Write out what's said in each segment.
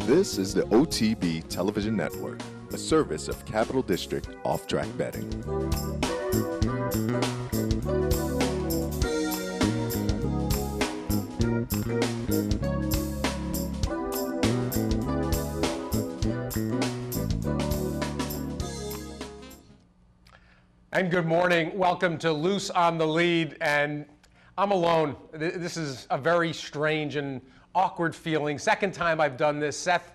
This is the OTB Television Network, a service of Capital District Off-Track Betting. And good morning. Welcome to Loose on the Lead. And I'm alone. This is a very strange and awkward feeling. Second time I've done this. Seth,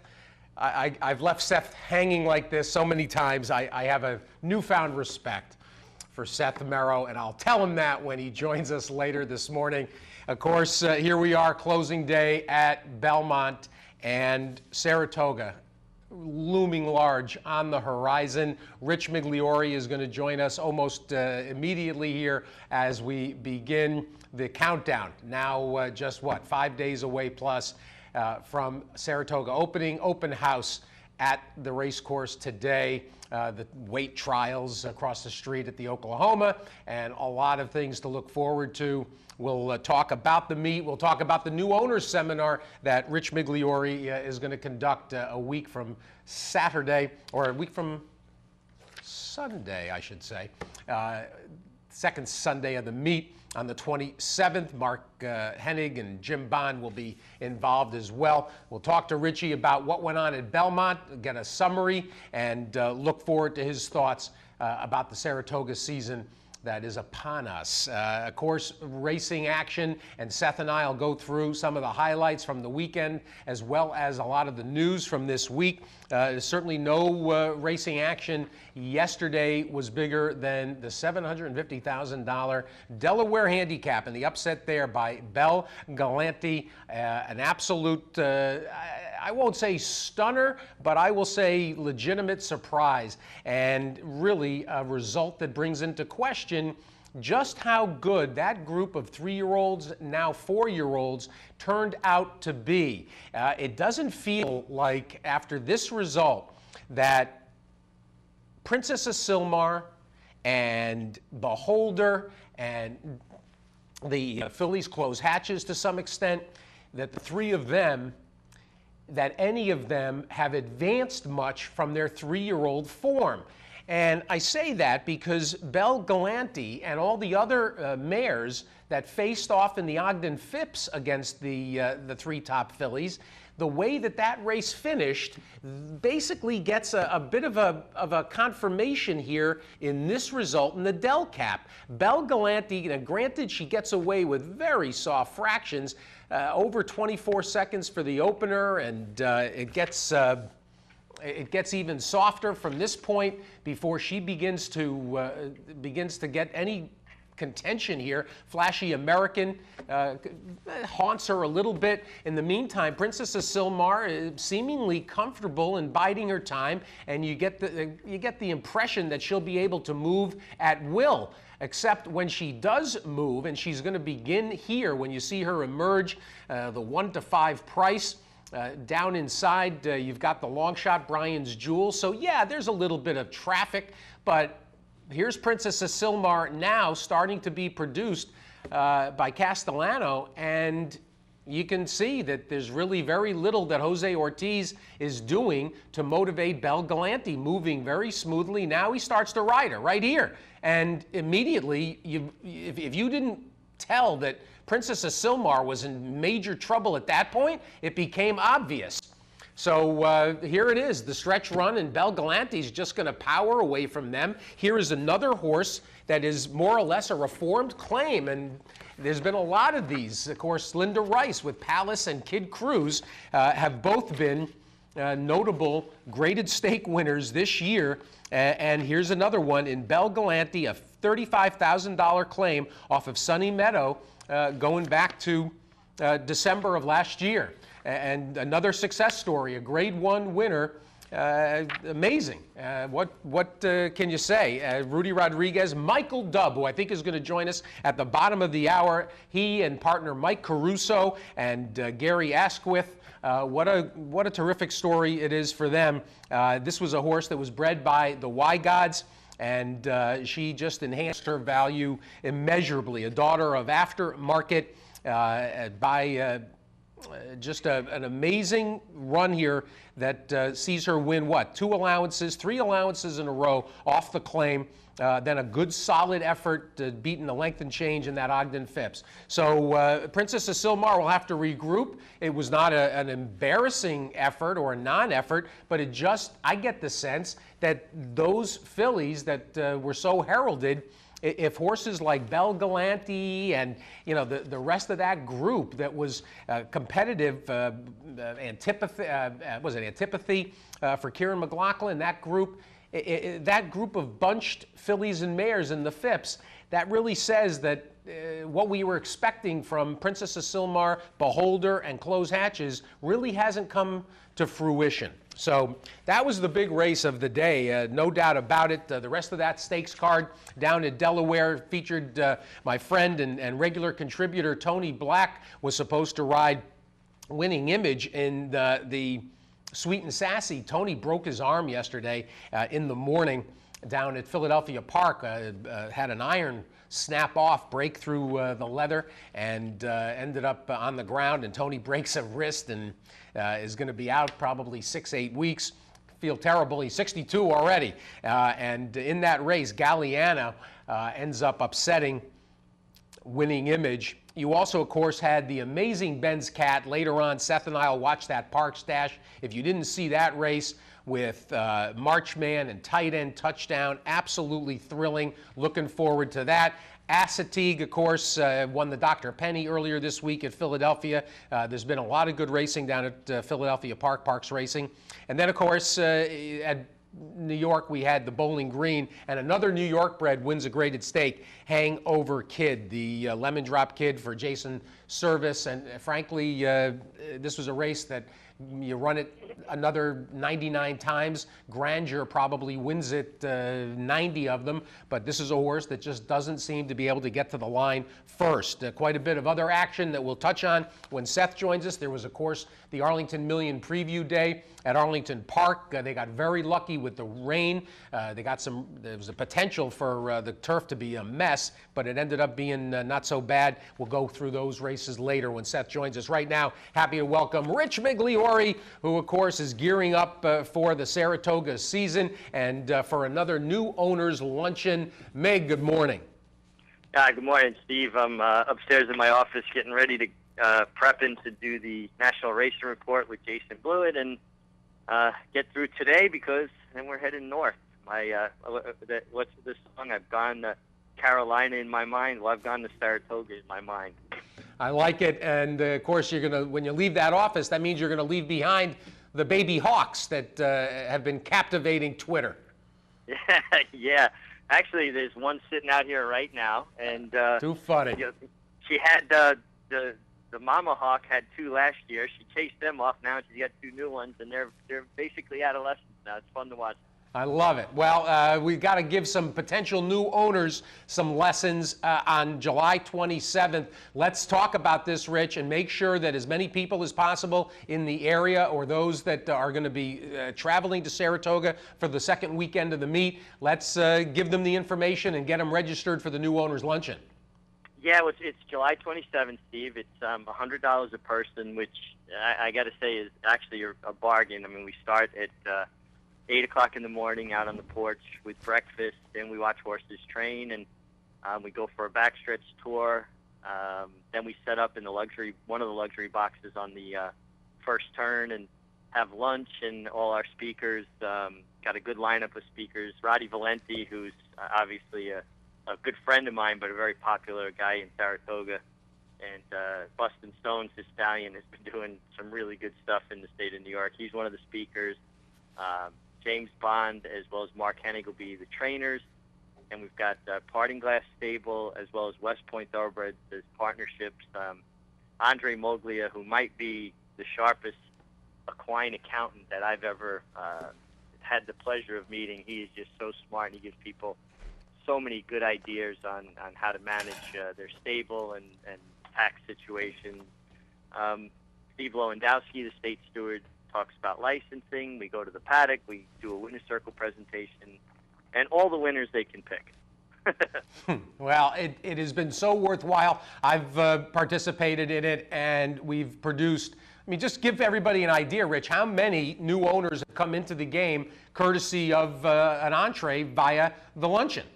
I've left Seth hanging like this so many times. I have a newfound respect for Seth Merrow, and I'll tell him that when he joins us later this morning. Of course, here we are, closing day at Belmont, and Saratoga looming large on the horizon. Rich Migliore is going to join us almost immediately here as we begin the countdown. Now just 5 days away plus from Saratoga opening. Open house at the race course today. The weight trials across the street at the Oklahoma, and a lot of things to look forward to. We'll talk about the meet. We'll talk about the new owners seminar that Rich Migliore is going to conduct a week from Saturday, or a week from Sunday, I should say. Second Sunday of the meet on the 27th. Mark Hennig and Jim Bond will be involved as well. We'll talk to Richie about what went on at Belmont, get a summary, and look forward to his thoughts about the Saratoga season that is upon us. Of course, racing action, and Seth and I will go through some of the highlights from the weekend as well as a lot of the news from this week. Certainly no racing action yesterday was bigger than the $750,000 Delaware handicap and the upset there by Belle Galante. An absolute, I won't say stunner, but I will say legitimate surprise, and really a result that brings into question just how good that group of 3-year-olds, now 4-year-olds, turned out to be. It doesn't feel like, after this result, that Princess Asilmar and Beholder and the fillies Close Hatches to some extent, that the three of them, that any of them have advanced much from their 3-year-old form. And I say that because Belle Galante and all the other mares that faced off in the Ogden Phipps against the three top fillies, the way that race finished basically gets a bit of a confirmation here in this result in the Del Cap. Belle Galante, granted she gets away with very soft fractions, over 24 seconds for the opener, and it gets even softer from this point before she begins to get any contention here. Flashy American haunts her a little bit. In the meantime, Princess Asilmar is seemingly comfortable in biding her time, and you get the impression that she'll be able to move at will. Except when she does move, and she's going to begin here when you see her emerge, the 1 to 5 price. Down inside, you've got the long shot Brian's Jewel. So yeah, there's a little bit of traffic, but here's Princess Asilmar now starting to be produced by Castellano, and you can see that there's really very little that Jose Ortiz is doing to motivate Belle Galante, moving very smoothly. Now he starts to ride her right here, and immediately, if you didn't tell that Princess Asilmar was in major trouble at that point, it became obvious. So here it is, the stretch run, and Belle Galante is just going to power away from them. Here is another horse that is more or less a reformed claim, and there's been a lot of these. Of course, Linda Rice with Palace and Kid Cruz have both been notable graded stake winners this year. And here's another one in Belle Galante, a $35,000 claim off of Sunny Meadow going back to December of last year. And another success story, a grade 1 winner. Amazing. What can you say? Rudy Rodriguez, Michael Dubb, who I think is going to join us at the bottom of the hour. He and partner Mike Caruso and Gary Asquith. What a terrific story it is for them. This was a horse that was bred by the Y Gods, and she just enhanced her value immeasurably. A daughter of Aftermarket by just an amazing run here that sees her win, what, 3 allowances in a row off the claim. Then a good solid effort beating the length and change in that Ogden Phipps. So Princess Asilmar will have to regroup. It was not an embarrassing effort or a non-effort, but I get the sense that those fillies that were so heralded, if horses like Belle Galante and the rest of that group that was competitive, Antipathy for Kieran McLaughlin, that group of bunched fillies and mares in the Phipps, that really says that what we were expecting from Princess Asilmar, Beholder, and Close Hatches really hasn't come to fruition. So that was the big race of the day, no doubt about it. The rest of that stakes card down in Delaware featured my friend and regular contributor Tony Black, was supposed to ride Winning Image in the Sweet and Sassy. Tony broke his arm yesterday in the morning down at Philadelphia Park, had an iron snap off, break through the leather, and ended up on the ground. And Tony breaks a wrist and is going to be out probably 6-8 weeks. Feel terrible. He's 62 already. And in that race, Galliano ends up upsetting Winning Image. You also, of course, had the amazing Ben's Cat. Later on, Seth and I will watch that Park Stash. If you didn't see that race with Marchman and Tight End Touchdown, absolutely thrilling. Looking forward to that. Assateague, of course, won the Dr. Penny earlier this week at Philadelphia. There's been a lot of good racing down at Philadelphia Parks Racing. And then, of course, at New York, we had the Bowling Green, and another New York bred wins a graded stake, Hangover Kid, the lemon drop kid for Jason Service. And frankly, this was a race that you run it another 99 times. Grandeur probably wins it 90 of them, but this is a horse that just doesn't seem to be able to get to the line first. Quite a bit of other action that we'll touch on when Seth joins us. There was, of course, the Arlington Million Preview Day at Arlington Park. They got very lucky with the rain. There was a potential for the turf to be a mess, but it ended up being not so bad. We'll go through those races later when Seth joins us. Right now, happy to welcome Rich Migliore, who, of course, is gearing up for the Saratoga season and for another new owners luncheon. Meg, good morning. Hi, good morning, Steve. I'm upstairs in my office getting ready to prepping to do the National Racing Report with Jason Blewett and get through today because then we're heading north. What's this song? I've gone to Carolina in my mind. Well, I've gone to Saratoga in my mind. I like it, and of course, when you leave that office, that means you're going to leave behind the baby hawks that have been captivating Twitter. Yeah. Actually, there's one sitting out here right now, and too funny. She had the mama hawk had 2 last year. She chased them off. Now she's got 2 new ones, and they're basically adolescents now. It's fun to watch. I love it. Well, we've got to give some potential new owners some lessons on July 27th. Let's talk about this, Rich, and make sure that as many people as possible in the area or those that are going to be traveling to Saratoga for the second weekend of the meet, let's give them the information and get them registered for the new owners luncheon. Yeah, it's July 27th, Steve. It's $100 a person, which I got to say is actually a bargain. I mean, we start at 8 o'clock in the morning out on the porch with breakfast, and we watch horses train, and we go for a backstretch tour. Then we set up in one of the luxury boxes on the first turn and have lunch, and all our speakers, got a good lineup of speakers. Roddy Valenti, who's obviously a good friend of mine, but a very popular guy in Saratoga. And Bustin' Stones, his stallion, has been doing some really good stuff in the state of New York. He's one of the speakers. James Bond as well as Mark Hennig will be the trainers. And we've got Parting Glass Stable as well as West Point Thoroughbreds as partnerships. Andre Moglia, who might be the sharpest equine accountant that I've ever had the pleasure of meeting. He is just so smart, and he gives people so many good ideas on how to manage their stable and tax situations. Steve Lewandowski, the state steward, talks about licensing. We go to the paddock. We do a winner's circle presentation, and all the winners they can pick. Well, it has been so worthwhile. I've participated in it, and we've produced. I mean, just give everybody an idea, Rich, how many new owners have come into the game courtesy of an entree via the luncheon?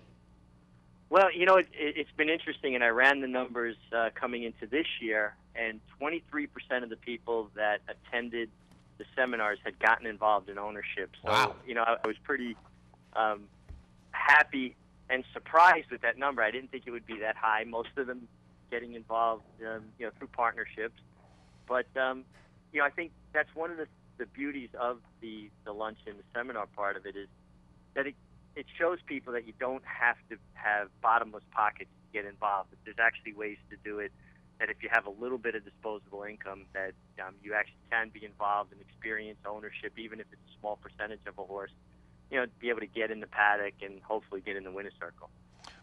Well, it's been interesting, and I ran the numbers coming into this year, and 23% of the people that attended the seminars had gotten involved in ownership. So, wow. I was pretty happy and surprised with that number. I didn't think it would be that high. Most of them getting involved, through partnerships. But, I think that's one of the beauties of the luncheon, the seminar part of it, is that it shows people that you don't have to have bottomless pockets to get involved. That there's actually ways to do it, that if you have a little bit of disposable income, that you actually can be involved and experience ownership, even if it's a small percentage of a horse, be able to get in the paddock and hopefully get in the winner's circle.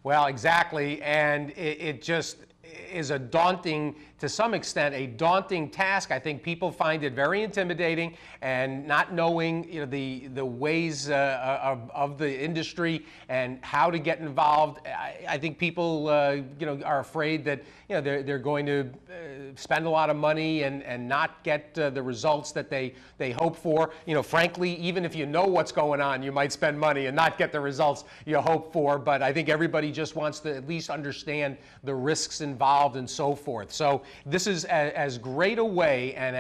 Well, exactly, and it just is to some extent, a daunting task. I think people find it very intimidating, and not knowing the ways of the industry and how to get involved. I think people are afraid that they're going to spend a lot of money and not get the results that they hope for. Frankly, even if you know what's going on, you might spend money and not get the results you hope for. But I think everybody just wants to at least understand the risks involved and so forth. So this is as great a way and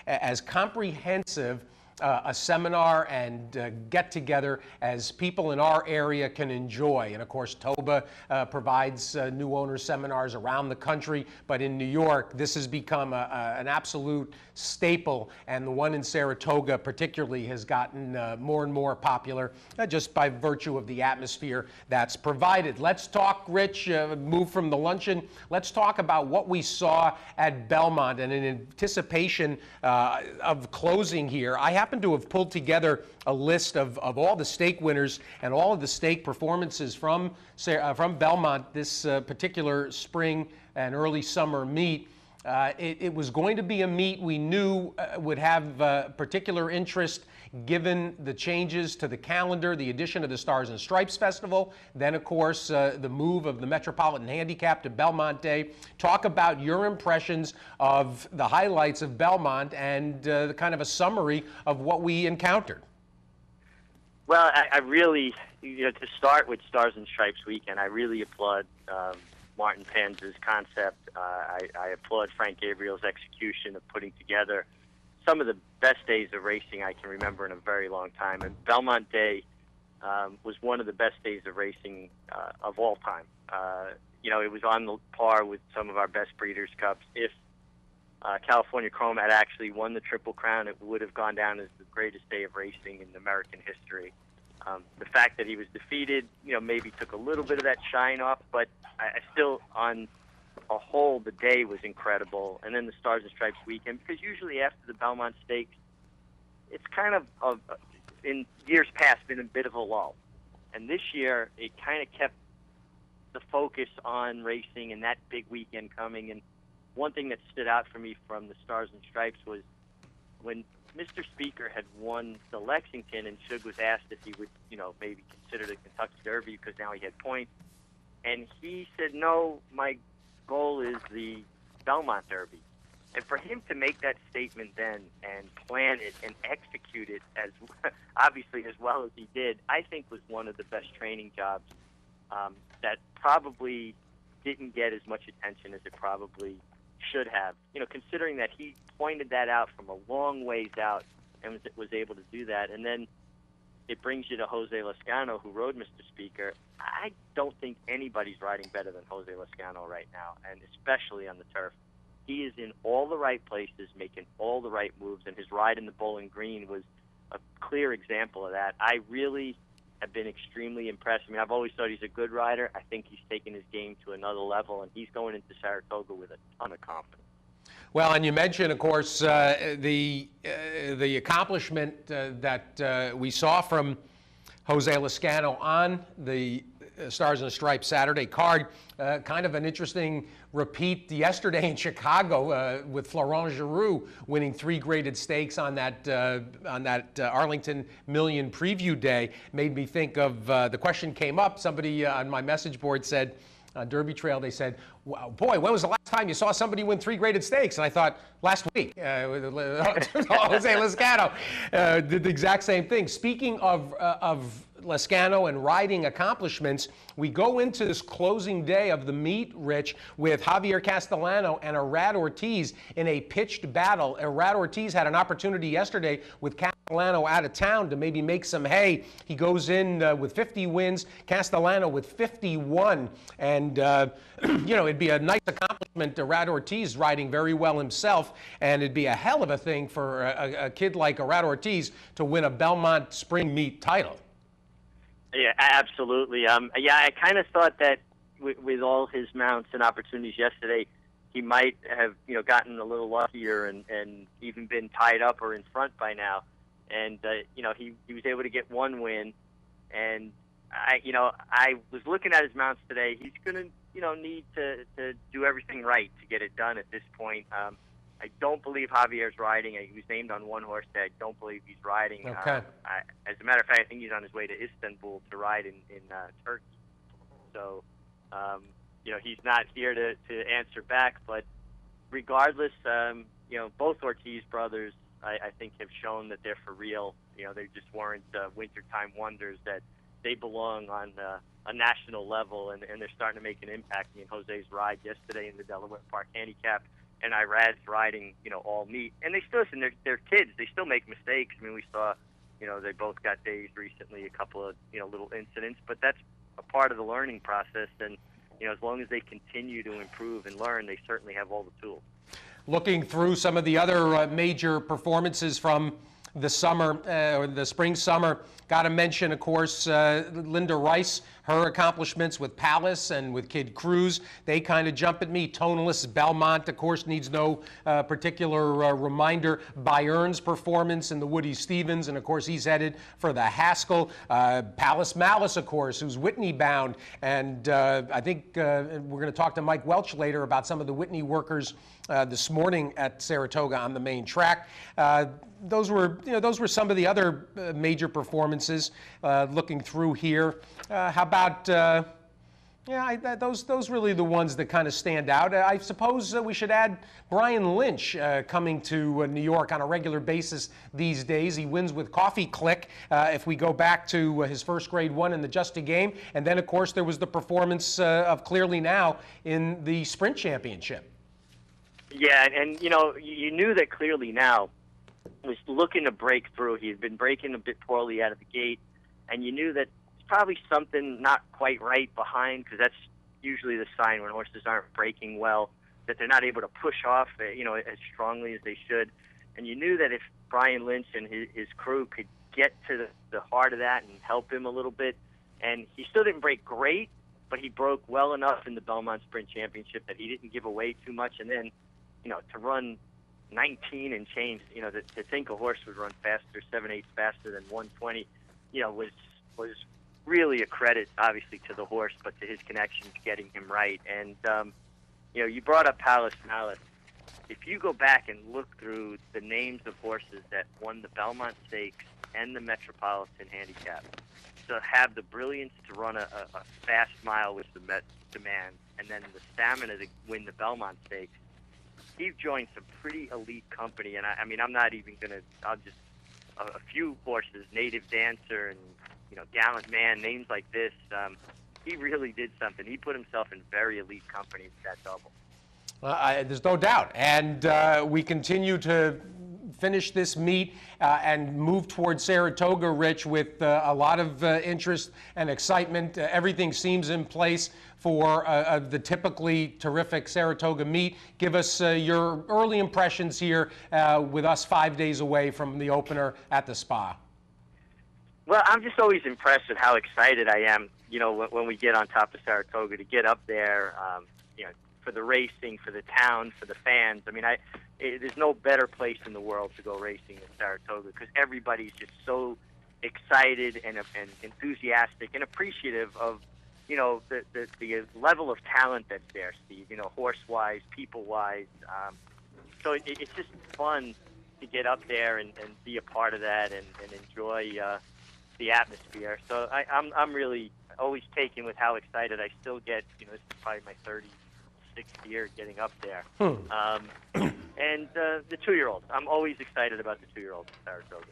as comprehensive a seminar and get-together as people in our area can enjoy. And of course, TOBA provides new owner seminars around the country, but in New York, this has become an absolute staple, and the one in Saratoga particularly has gotten more and more popular just by virtue of the atmosphere that's provided. Let's talk, Rich, move from the luncheon. Let's talk about what we saw at Belmont, and in anticipation of closing here, I happen to have pulled together a list of all the stake winners and all of the stake performances from Belmont this particular spring and early summer meet. It was going to be a meet we knew would have particular interest given the changes to the calendar, the addition of the Stars and Stripes Festival, then, of course, the move of the Metropolitan Handicap to Belmont Day. Talk about your impressions of the highlights of Belmont and the kind of a summary of what we encountered. Well, I really, to start with Stars and Stripes weekend, I really applaud Martin Penz's concept. I applaud Frank Gabriel's execution of putting together some of the best days of racing I can remember in a very long time. And Belmont Day was one of the best days of racing of all time. It was on the par with some of our best Breeders' Cups. If California Chrome had actually won the Triple Crown, it would have gone down as the greatest day of racing in American history. The fact that he was defeated, maybe took a little bit of that shine off, but I still, on a whole, the day was incredible. And then the Stars and Stripes weekend, because usually after the Belmont Stakes, it's kind of in years past, been a bit of a lull. And this year, it kind of kept the focus on racing and that big weekend coming. And one thing that stood out for me from the Stars and Stripes was when Mr. Speaker had won the Lexington, and Shug was asked if he would, maybe consider the Kentucky Derby because now he had points. And he said, no, my goal is the Belmont Derby. And for him to make that statement then and plan it and execute it as obviously as well as he did, I think was one of the best training jobs that probably didn't get as much attention as it probably should have. Considering that he pointed that out from a long ways out and was able to do that. And then it brings you to Jose Lezcano, who rode Mr. Speaker. I don't think anybody's riding better than Jose Lezcano right now, and especially on the turf. He is in all the right places, making all the right moves, and his ride in the Bowling Green was a clear example of that. I really have been extremely impressed. I mean, I've always thought he's a good rider. I think he's taken his game to another level, and he's going into Saratoga with a ton of confidence. Well, and you mentioned, of course, the accomplishment that we saw from Jose Lezcano on the Stars and Stripes Saturday card. Kind of an interesting repeat yesterday in Chicago with Florent Giroux winning 3 graded stakes on that Arlington Million preview day. Made me think of the question came up. Somebody on my message board said, Derby Trail, they said, wow, boy, when was the last time you saw somebody win 3 graded stakes? And I thought, last week, Jose Lezcano did the exact same thing. Speaking of Lezcano and riding accomplishments, we go into this closing day of the meet, Rich, with Javier Castellano and Irad Ortiz in a pitched battle. Irad Ortiz had an opportunity yesterday with Castellano out of town to maybe make some hay. He goes in with 50 wins, Castellano with 51. And, it'd be a nice accomplishment. Irad Ortiz riding very well himself, and it'd be a hell of a thing for a kid like Irad Ortiz to win a Belmont Spring Meet title. Yeah, absolutely. I kind of thought that with all his mounts and opportunities yesterday, he might have, gotten a little luckier and even been tied up or in front by now. And, he was able to get 1 win. And, I was looking at his mounts today. He's going to, need to do everything right to get it done at this point. I don't believe Javier's riding. He was named on 1 horse today. I don't believe he's riding. Okay. As a matter of fact, I think he's on his way to Istanbul to ride in Turkey. So, he's not here to answer back. But regardless, both Ortiz brothers, I think, have shown that they're for real. They just weren't wintertime wonders, that they belong on a national level, and they're starting to make an impact. Jose's ride yesterday in the Delaware Park Handicap, and Irad's riding, all meet. And they still, listen, they're kids. They still make mistakes. I mean, we saw, they both got dazed recently, a couple of, little incidents, but that's a part of the learning process. And, as long as they continue to improve and learn, they certainly have all the tools. Looking through some of the other major performances from the summer, or the spring-summer, got to mention, of course, Linda Rice, her accomplishments with Palace and with Kid Cruz. They kind of jump at me. Toneless Belmont, of course, needs no particular reminder. Bayern's performance in the Woody Stevens, and of course, he's headed for the Haskell. Palace Malice, of course, who's Whitney bound. And I think we're going to talk to Mike Welch later about some of the Whitney workers this morning at Saratoga on the main track. Those were some of the other major performances. Looking through here, how about those really the ones that kind of stand out. I suppose we should add Brian Lynch coming to New York on a regular basis these days. He wins with Coffee Click. If we go back to his first grade 1 in the Just a Game, and then of course there was the performance of Clearly Now in the Sprint Championship. Yeah, and you knew that Clearly Now was looking to break through. He had been breaking a bit poorly out of the gate, and you knew that it's probably something not quite right behind, because that's usually the sign when horses aren't breaking well, that they're not able to push off, as strongly as they should. And you knew that if Brian Lynch and his crew could get to the heart of that and help him a little bit, and he still didn't break great, but he broke well enough in the Belmont Sprint Championship that he didn't give away too much. And then, to run 19 and change, to think a horse would run faster, 7/8 faster than 120, was really a credit, obviously, to the horse, but to his connections getting him right. And, you brought up Palace Malice. If you go back and look through the names of horses that won the Belmont Stakes and the Metropolitan Handicap, to have the brilliance to run a fast mile, which the Met demands, and then the stamina to win the Belmont Stakes, Steve joined some pretty elite company. And I'm not even going to, a few horses, Native Dancer and, Gallant Man, names like this. He really did something. He put himself in very elite company with that double. There's no doubt. And we continue to finish this meet and move towards Saratoga, Rich, with a lot of interest and excitement. Everything seems in place for the typically terrific Saratoga meet. Give us your early impressions here with us 5 days away from the opener at the Spa. Well, I'm just always impressed with how excited I am, when we get on top of Saratoga, to get up there, for the racing, for the town, for the fans. There's no better place in the world to go racing than Saratoga, because everybody's just so excited and enthusiastic and appreciative of, the level of talent that's there, Steve, horse-wise, people-wise. So it's just fun to get up there and be a part of that and enjoy the atmosphere. So I'm really always taken with how excited I still get. This is probably my 36th year getting up there. And the 2-year-olds. I'm always excited about the 2-year-olds in Saratoga.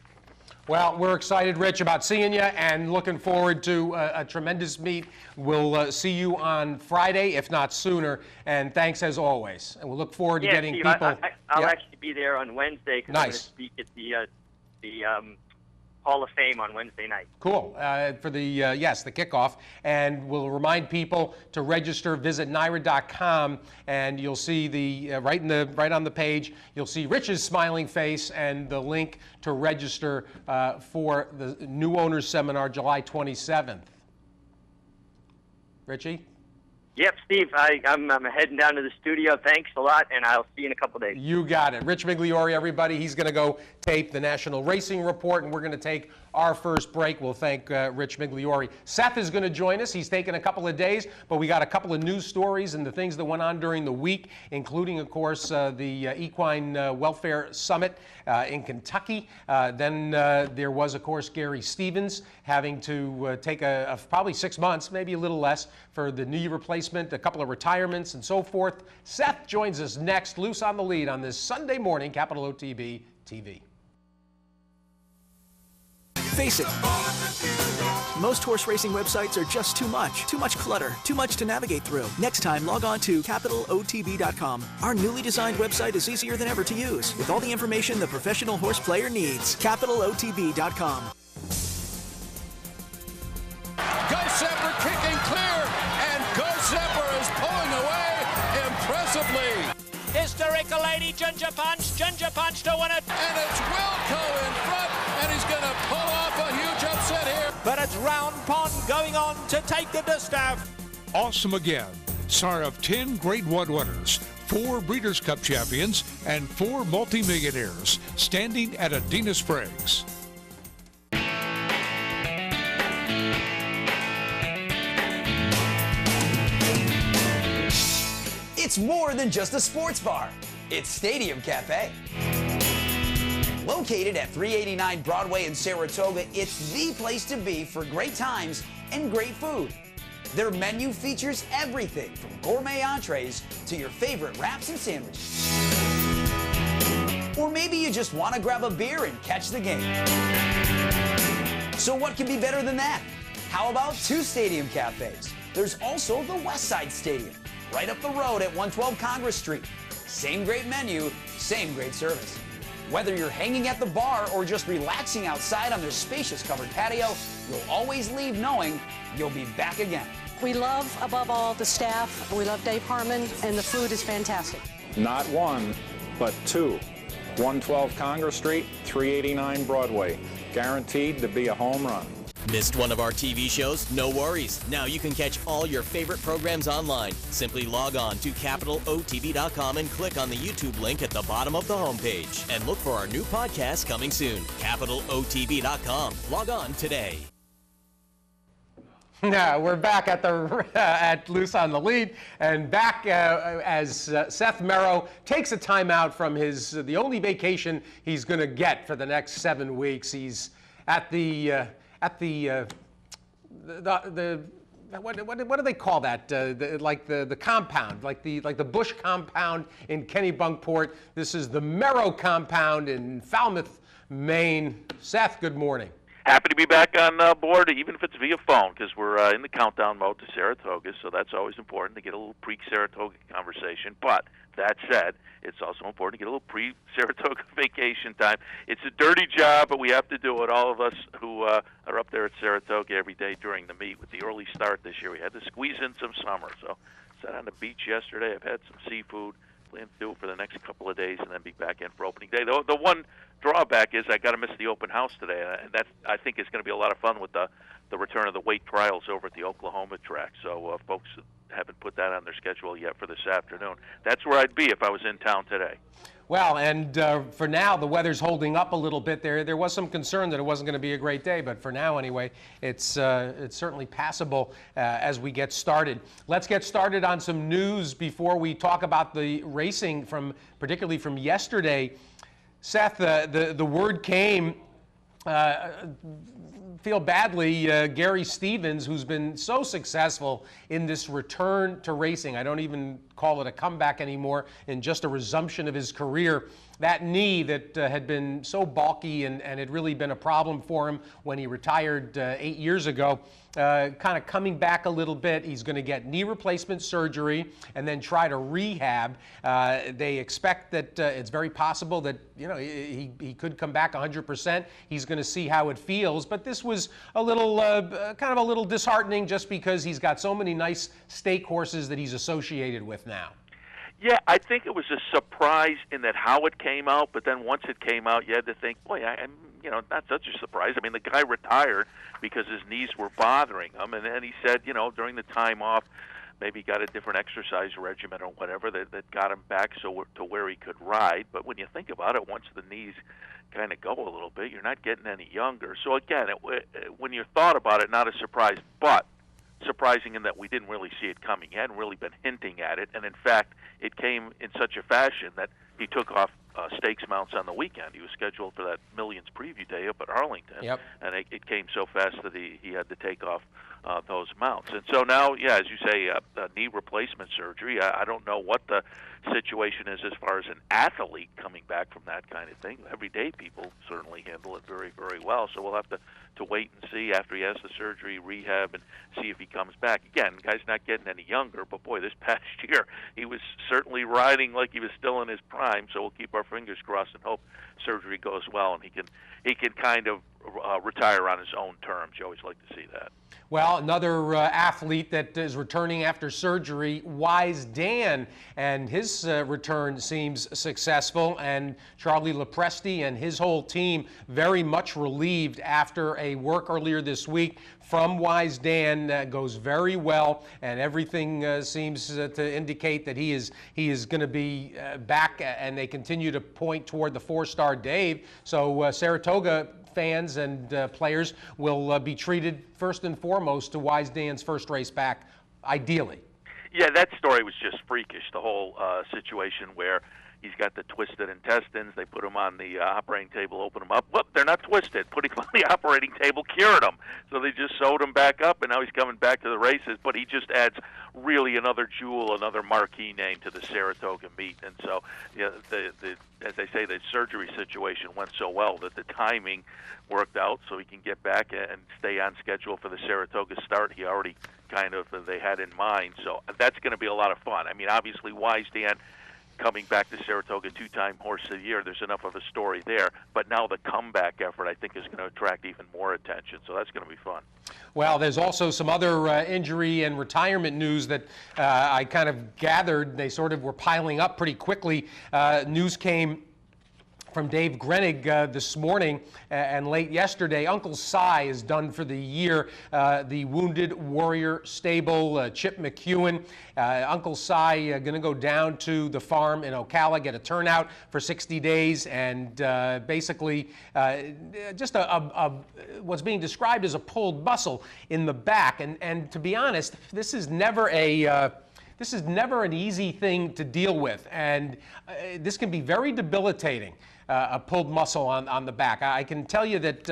Well, we're excited, Rich, about seeing you and looking forward to a tremendous meet. We'll see you on Friday, if not sooner. And thanks as always. And we'll look forward to getting Steve, people. I'll actually be there on Wednesday because I'm going to speak at the Hall of Fame on Wednesday night. Cool. For the kickoff. And we'll remind people to register. Visit NYRA.com, and you'll see the right on the page. You'll see Rich's smiling face and the link to register for the new owners seminar, July 27th. Richie? Yep, Steve, I'm heading down to the studio. Thanks a lot, and I'll see you in a couple days. You got it. Rich Migliore, everybody. He's going to go tape the National Racing Report, and we're going to take our first break. We'll thank Rich Migliore. Seth is going to join us. He's taking a couple of days, but we got a couple of news stories and the things that went on during the week, including, of course, the Equine Welfare Summit in Kentucky. Then there was, of course, Gary Stevens having to take probably 6 months, maybe a little less, for the knee replacement, a couple of retirements, and so forth. Seth joins us next, loose on the lead on this Sunday morning, Capital OTB TV. Face it, most horse racing websites are just too much clutter, too much to navigate through. Next time, log on to CapitalOTB.com. Our newly designed website is easier than ever to use, with all the information the professional horse player needs. CapitalOTB.com. Go Zephyr kicking clear, and Go Zephyr is pulling away impressively. Hysterical Lady, Ginger Punch to win it. And it's Wilco in front, and he's going to pull off a huge upset here. But it's Round Pond going on to take the distaff. Awesome again. Star of 10 Grade 1 winners, 4 Breeders' Cup champions, and 4 multimillionaires, standing at Adena Springs. It's more than just a sports bar. It's Stadium Cafe. Located at 389 Broadway in Saratoga, it's the place to be for great times and great food. Their menu features everything from gourmet entrees to your favorite wraps and sandwiches. Or maybe you just want to grab a beer and catch the game. So what could be better than that? How about 2 Stadium Cafes? There's also the Westside Stadium, right up the road at 112 Congress Street. Same great menu, same great service. Whether you're hanging at the bar or just relaxing outside on their spacious covered patio, you'll always leave knowing you'll be back again. We love, above all, the staff. We love Dave Harmon, and the food is fantastic. Not 1, but 2. 112 Congress Street, 389 Broadway. Guaranteed to be a home run. Missed one of our TV shows? No worries. Now you can catch all your favorite programs online. Simply log on to CapitalOTB.com and click on the YouTube link at the bottom of the homepage. And look for our new podcast coming soon. CapitalOTB.com. Log on today. Yeah, we're back at Loose on the Lead, and back as Seth Merrow takes a time out from the only vacation he's going to get for the next 7 weeks. He's at the what do they call that? Like the compound, like the Bush compound in Kennebunkport. This is the Merrow compound in Falmouth, Maine. Seth, good morning. Happy to be back on board, even if it's via phone, because we're in the countdown mode to Saratoga, so that's always important to get a little pre-Saratoga conversation. But that said, it's also important to get a little pre-Saratoga vacation time. It's a dirty job, but we have to do it. All of us who are up there at Saratoga every day during the meet. With the early start this year, we had to squeeze in some summer. So sat on the beach yesterday. I've had some seafood. Plan to do it for the next couple of days and then be back in for opening day. The one drawback is I got to miss the open house today, and that I think is going to be a lot of fun with the return of the weight trials over at the Oklahoma track. So folks haven't put that on their schedule yet for this afternoon. That's where I'd be if I was in town today. Well, and for now, the weather's holding up a little bit. There was some concern that it wasn't going to be a great day, but for now, anyway, it's certainly passable as we get started. Let's get started on some news before we talk about the racing, particularly from yesterday. Seth, the word came. Feel badly, Gary Stevens, who's been so successful in this return to racing. I don't even call it a comeback anymore, and just a resumption of his career. That knee that had been so bulky and had really been a problem for him when he retired 8 years ago, kind of coming back a little bit. He's going to get knee replacement surgery and then try to rehab. They expect that it's very possible that he could come back 100%. He's going to see how it feels, but this was a little kind of a little disheartening just because he's got so many nice stake horses that he's associated with now. Yeah, I think it was a surprise in that how it came out, but then once it came out, you had to think, boy, I'm not such a surprise. I mean, the guy retired because his knees were bothering him, and then he said, during the time off, maybe he got a different exercise regimen or whatever that got him back to where he could ride. But when you think about it, once the knees kind of go a little bit, you're not getting any younger. So again, when you thought about it, not a surprise, but surprising in that we didn't really see it coming. He hadn't really been hinting at it, and in fact, it came in such a fashion that he took off stakes mounts on the weekend. He was scheduled for that Millions preview day up at Arlington, and it came so fast that he had to take off those mounts. And so now, yeah, as you say, knee replacement surgery. I don't know what the situation is as far as an athlete coming back from that kind of thing. Everyday people certainly handle it very, very well. So we'll have to wait and see after he has the surgery, rehab, and see if he comes back. Again, the guy's not getting any younger, but boy, this past year he was certainly riding like he was still in his prime. So we'll keep our fingers crossed and hope surgery goes well and he can kind of retire on his own terms. You always like to see that. Well, another athlete that is returning after surgery, Wise Dan, and his return seems successful, and Charlie Lopresti and his whole team very much relieved after a work earlier this week from Wise Dan goes very well, and everything seems to indicate that he is going to be back, and they continue to point toward the 4-star Dave. So Saratoga fans and players will be treated first and foremost to Wise Dan's first race back, ideally. Yeah, that story was just freakish, the whole situation where he's got the twisted intestines. They put him on the operating table, open him up. Whoop, they're not twisted. Putting him on the operating table cured him. So they just sewed him back up, and now he's coming back to the races. But he just adds really another jewel, another marquee name to the Saratoga meet. And so, yeah, as they say, the surgery situation went so well that the timing worked out so he can get back and stay on schedule for the Saratoga start. He already they had in mind. So that's going to be a lot of fun. I mean, obviously, Wise Dan coming back to Saratoga, 2-time horse of the year, there's enough of a story there. But now the comeback effort, I think, is going to attract even more attention. So that's going to be fun. Well, there's also some other injury and retirement news that I kind of gathered. They sort of were piling up pretty quickly. News came from Dave Grenig this morning and late yesterday. Uncle Si is done for the year. The Wounded Warrior Stable, Chip McEwen. Uncle Si going to go down to the farm in Ocala, get a turnout for 60 days, and basically just what's being described as a pulled muscle in the back. And to be honest, this is never an easy thing to deal with, and this can be very debilitating. A pulled muscle on the back. I can tell you that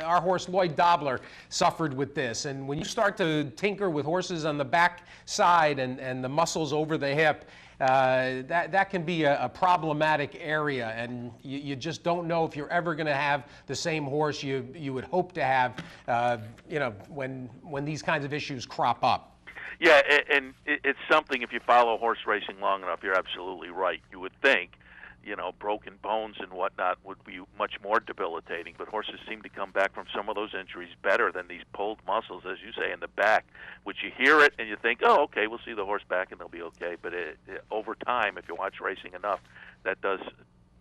our horse Lloyd Dobler suffered with this, and when you start to tinker with horses on the back side and the muscles over the hip, that can be a problematic area, and you just don't know if you're ever going to have the same horse you would hope to have, when these kinds of issues crop up. Yeah, and it's something, if you follow horse racing long enough, you're absolutely right. You would think, broken bones and whatnot would be much more debilitating, but horses seem to come back from some of those injuries better than these pulled muscles, as you say, in the back, which you hear it and you think, oh, okay, we'll see the horse back and they'll be okay. But over time, if you watch racing enough, that does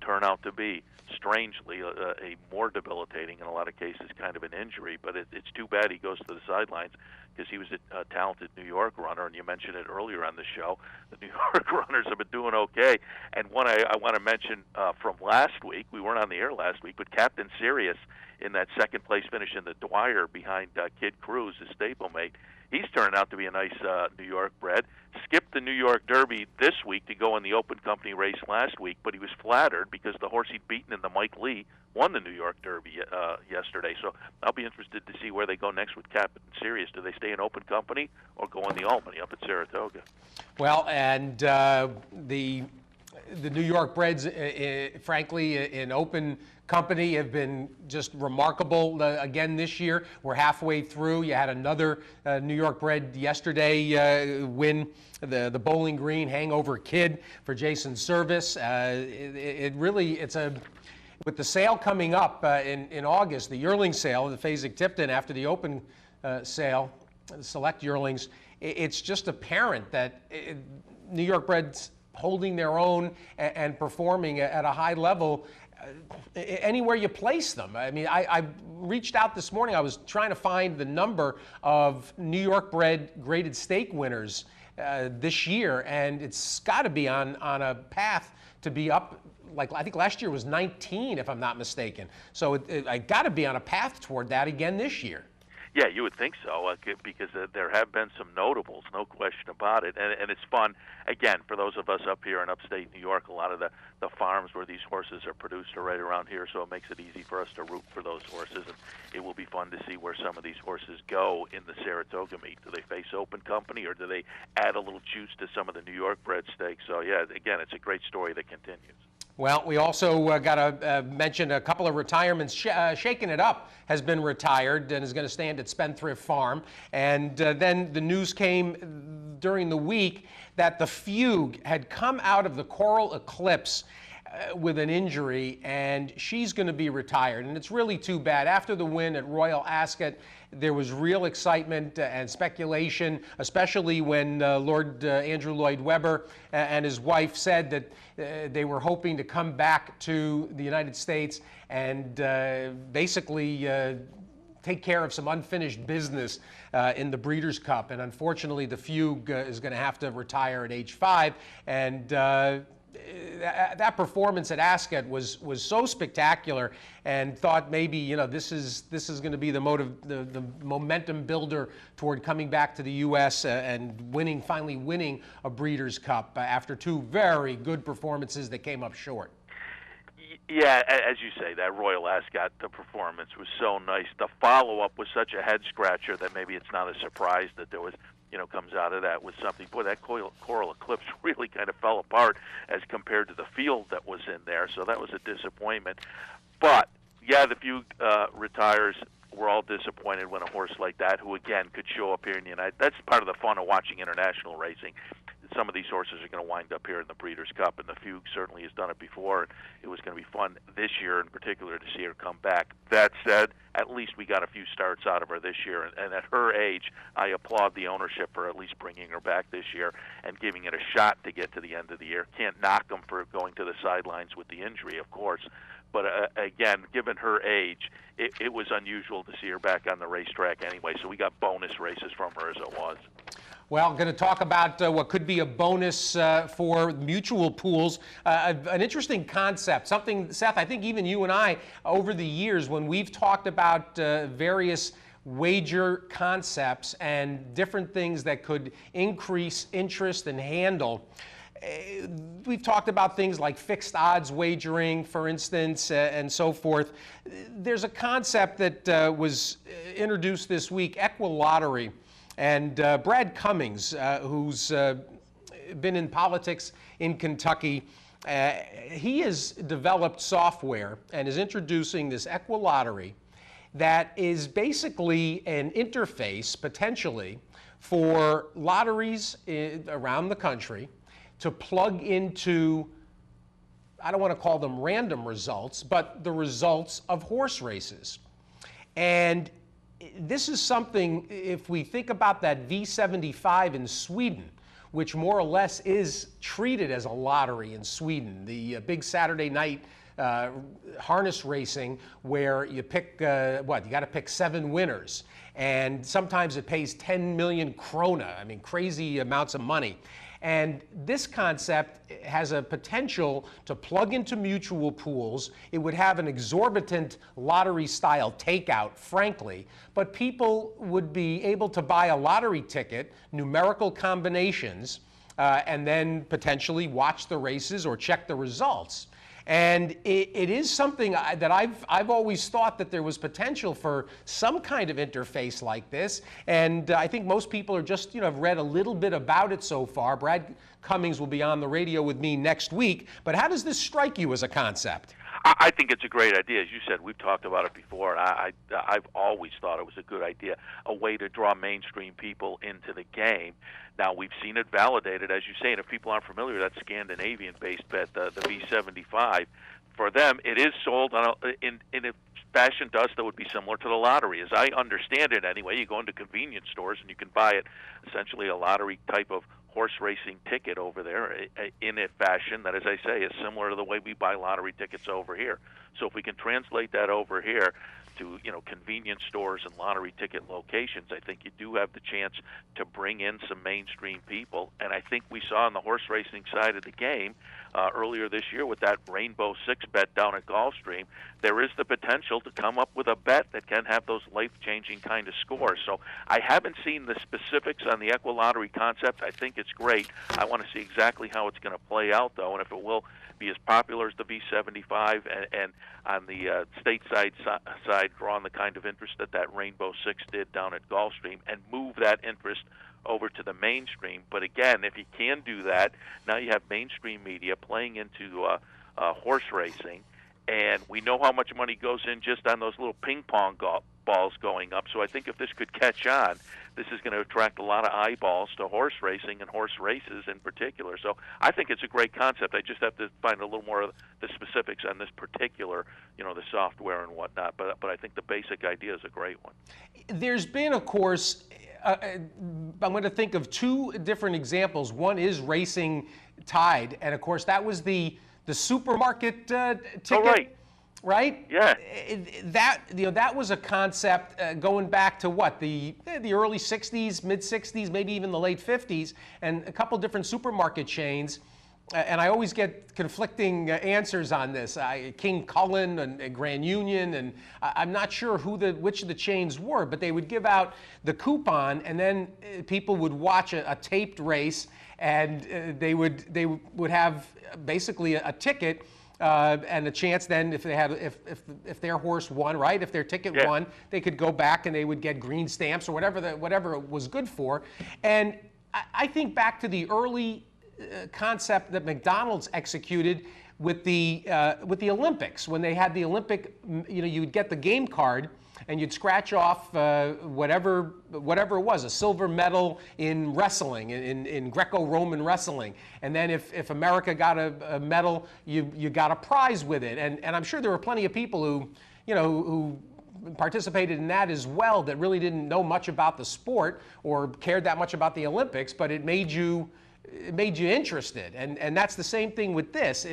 turn out to be, strangely, a more debilitating, in a lot of cases, kind of an injury. But it's too bad he goes to the sidelines because he was a talented New York runner, and you mentioned it earlier on the show. The New York runners have been doing okay. And one I want to mention from last week, we weren't on the air last week, but Captain Sirius in that second place finish in the Dwyer behind Kid Cruz, his stablemate. He's turned out to be a nice New York bred. Skipped the New York Derby this week to go in the Open Company race last week, but he was flattered because the horse he'd beaten in the Mike Lee won the New York Derby yesterday. So I'll be interested to see where they go next with Captain Sirius. Do they stay in Open Company or go in the Albany up at Saratoga? Well, and the New York breds, frankly, in Open Company have been just remarkable again this year. We're halfway through. You had another New York bred yesterday win the Bowling Green Hangover Kid for Jason Service. With the sale coming up in August, the yearling sale, the Fasig-Tipton after the Open sale, the select yearlings, it's just apparent that New York breds holding their own and performing at a high level anywhere you place them. I mean, I reached out this morning. I was trying to find the number of New York bred graded stake winners this year, and it's got to be on a path to be up. Like I think last year was 19, if I'm not mistaken. So I got to be on a path toward that again this year. Yeah, you would think so, because there have been some notables, no question about it. And it's fun, again, for those of us up here in upstate New York, a lot of the farms where these horses are produced are right around here, so it makes it easy for us to root for those horses. And it will be fun to see where some of these horses go in the Saratoga meet. Do they face Open Company, or do they add a little juice to some of the New York bred stakes? So, yeah, again, it's a great story that continues. Well, we also got to mention a couple of retirements. Shaking It Up has been retired and is going to stand at Spendthrift Farm. And then the news came during the week that the Fugue had come out of the Coral Eclipse with an injury, and she's going to be retired. And it's really too bad. After the win at Royal Ascot, there was real excitement and speculation, especially when Lord Andrew Lloyd Webber and his wife said that they were hoping to come back to the United States and basically take care of some unfinished business in the Breeders' Cup. And unfortunately, the Fugue is going to have to retire at age 5. And that performance at Ascot was so spectacular, and thought maybe this is going to be the momentum builder toward coming back to the U.S. And finally winning a Breeders' Cup after 2 very good performances that came up short. Yeah, as you say, that Royal Ascot, the performance was so nice. The follow-up was such a head-scratcher that maybe it's not a surprise that there was, comes out of that with something. Boy, that Coral Eclipse really kind of fell apart as compared to the field that was in there, so that was a disappointment. But, yeah, the Fugue retires. We're all disappointed when a horse like that, who, again, could show up here in the United States. That's part of the fun of watching international racing. Some of these horses are going to wind up here in the Breeders' Cup, and the Fugue certainly has done it before. It was going to be fun this year in particular to see her come back. That said, at least we got a few starts out of her this year, and at her age, I applaud the ownership for at least bringing her back this year and giving it a shot to get to the end of the year. Can't knock them for going to the sidelines with the injury, of course. But again, given her age, it was unusual to see her back on the racetrack anyway, so we got bonus races from her as it was. Well, going to talk about what could be a bonus for mutual pools. An interesting concept, something, Seth, I think even you and I, over the years, when we've talked about various wager concepts and different things that could increase interest and handle, we've talked about things like fixed odds wagering, for instance, and so forth. There's a concept that was introduced this week, equilottery. And Brad Cummings, who's been in politics in Kentucky, he has developed software and is introducing this equilottery that is basically an interface, potentially, for lotteries around the country to plug into, I don't want to call them random results, but the results of horse races. And this is something, if we think about that V75 in Sweden, which more or less is treated as a lottery in Sweden, the big Saturday night harness racing where you pick, you got to pick 7 winners. And sometimes it pays 10 million krona, I mean, crazy amounts of money. And this concept has a potential to plug into mutual pools. It would have an exorbitant lottery-style takeout, frankly, but people would be able to buy a lottery ticket, numerical combinations, and then potentially watch the races or check the results. And it is something that I've always thought that there was potential for some kind of interface like this. And I think most people are just, have read a little bit about it so far. Brad Cummings will be on the radio with me next week. But how does this strike you as a concept? I think it's a great idea. As you said, we've talked about it before, and I've always thought it was a good idea, a way to draw mainstream people into the game. Now, we've seen it validated, as you say, and if people aren't familiar, that Scandinavian-based bet, the V75, for them, it is sold in a fashion to us that would be similar to the lottery. As I understand it anyway, you go into convenience stores and you can buy it, essentially a lottery type of horse racing ticket over there in a fashion that, as I say, is similar to the way we buy lottery tickets over here. So if we can translate that over here to convenience stores and lottery ticket locations, I think you do have the chance to bring in some mainstream people. And I think we saw on the horse racing side of the game earlier this year with that Rainbow Six bet down at Gulfstream, there is the potential to come up with a bet that can have those life-changing kind of scores. So I haven't seen the specifics on the Equilottery concept. I think it's great. I want to see exactly how it's going to play out, though, and if it will be as popular as the V75 and on the stateside side drawing the kind of interest that Rainbow Six did down at Gulfstream and move that interest over to the mainstream. But again, if you can do that, now you have mainstream media playing into horse racing, and we know how much money goes in just on those little ping pong balls going up. So I think if this could catch on, this is going to attract a lot of eyeballs to horse racing and horse races in particular. So I think it's a great concept. I just have to find a little more of the specifics on this particular, the software and whatnot. But I think the basic idea is a great one. There's been, of course, I'm going to think of 2 different examples. One is Racing Tide, and of course that was the supermarket ticket. Oh, right. Right? Yeah. That was a concept going back to what, the early 60s, mid 60s, maybe even the late 50s, and a couple different supermarket chains. And I always get conflicting answers on this. King Cullen and Grand Union, and I'm not sure which of the chains were, but they would give out the coupon, and then people would watch a taped race, and they would have basically a ticket. And a chance then, if their horse won, right? If their ticket won, they could go back and they would get green stamps or whatever it was good for. And I think back to the early concept that McDonald's executed with the Olympics, when they had the Olympic, you'd get the game card and you'd scratch off whatever it was, a silver medal in wrestling, in Greco-Roman wrestling. And then if America got a medal, you got a prize with it. And I'm sure there were plenty of people who participated in that as well that really didn't know much about the sport or cared that much about the Olympics, but it made you interested, and that's the same thing with this.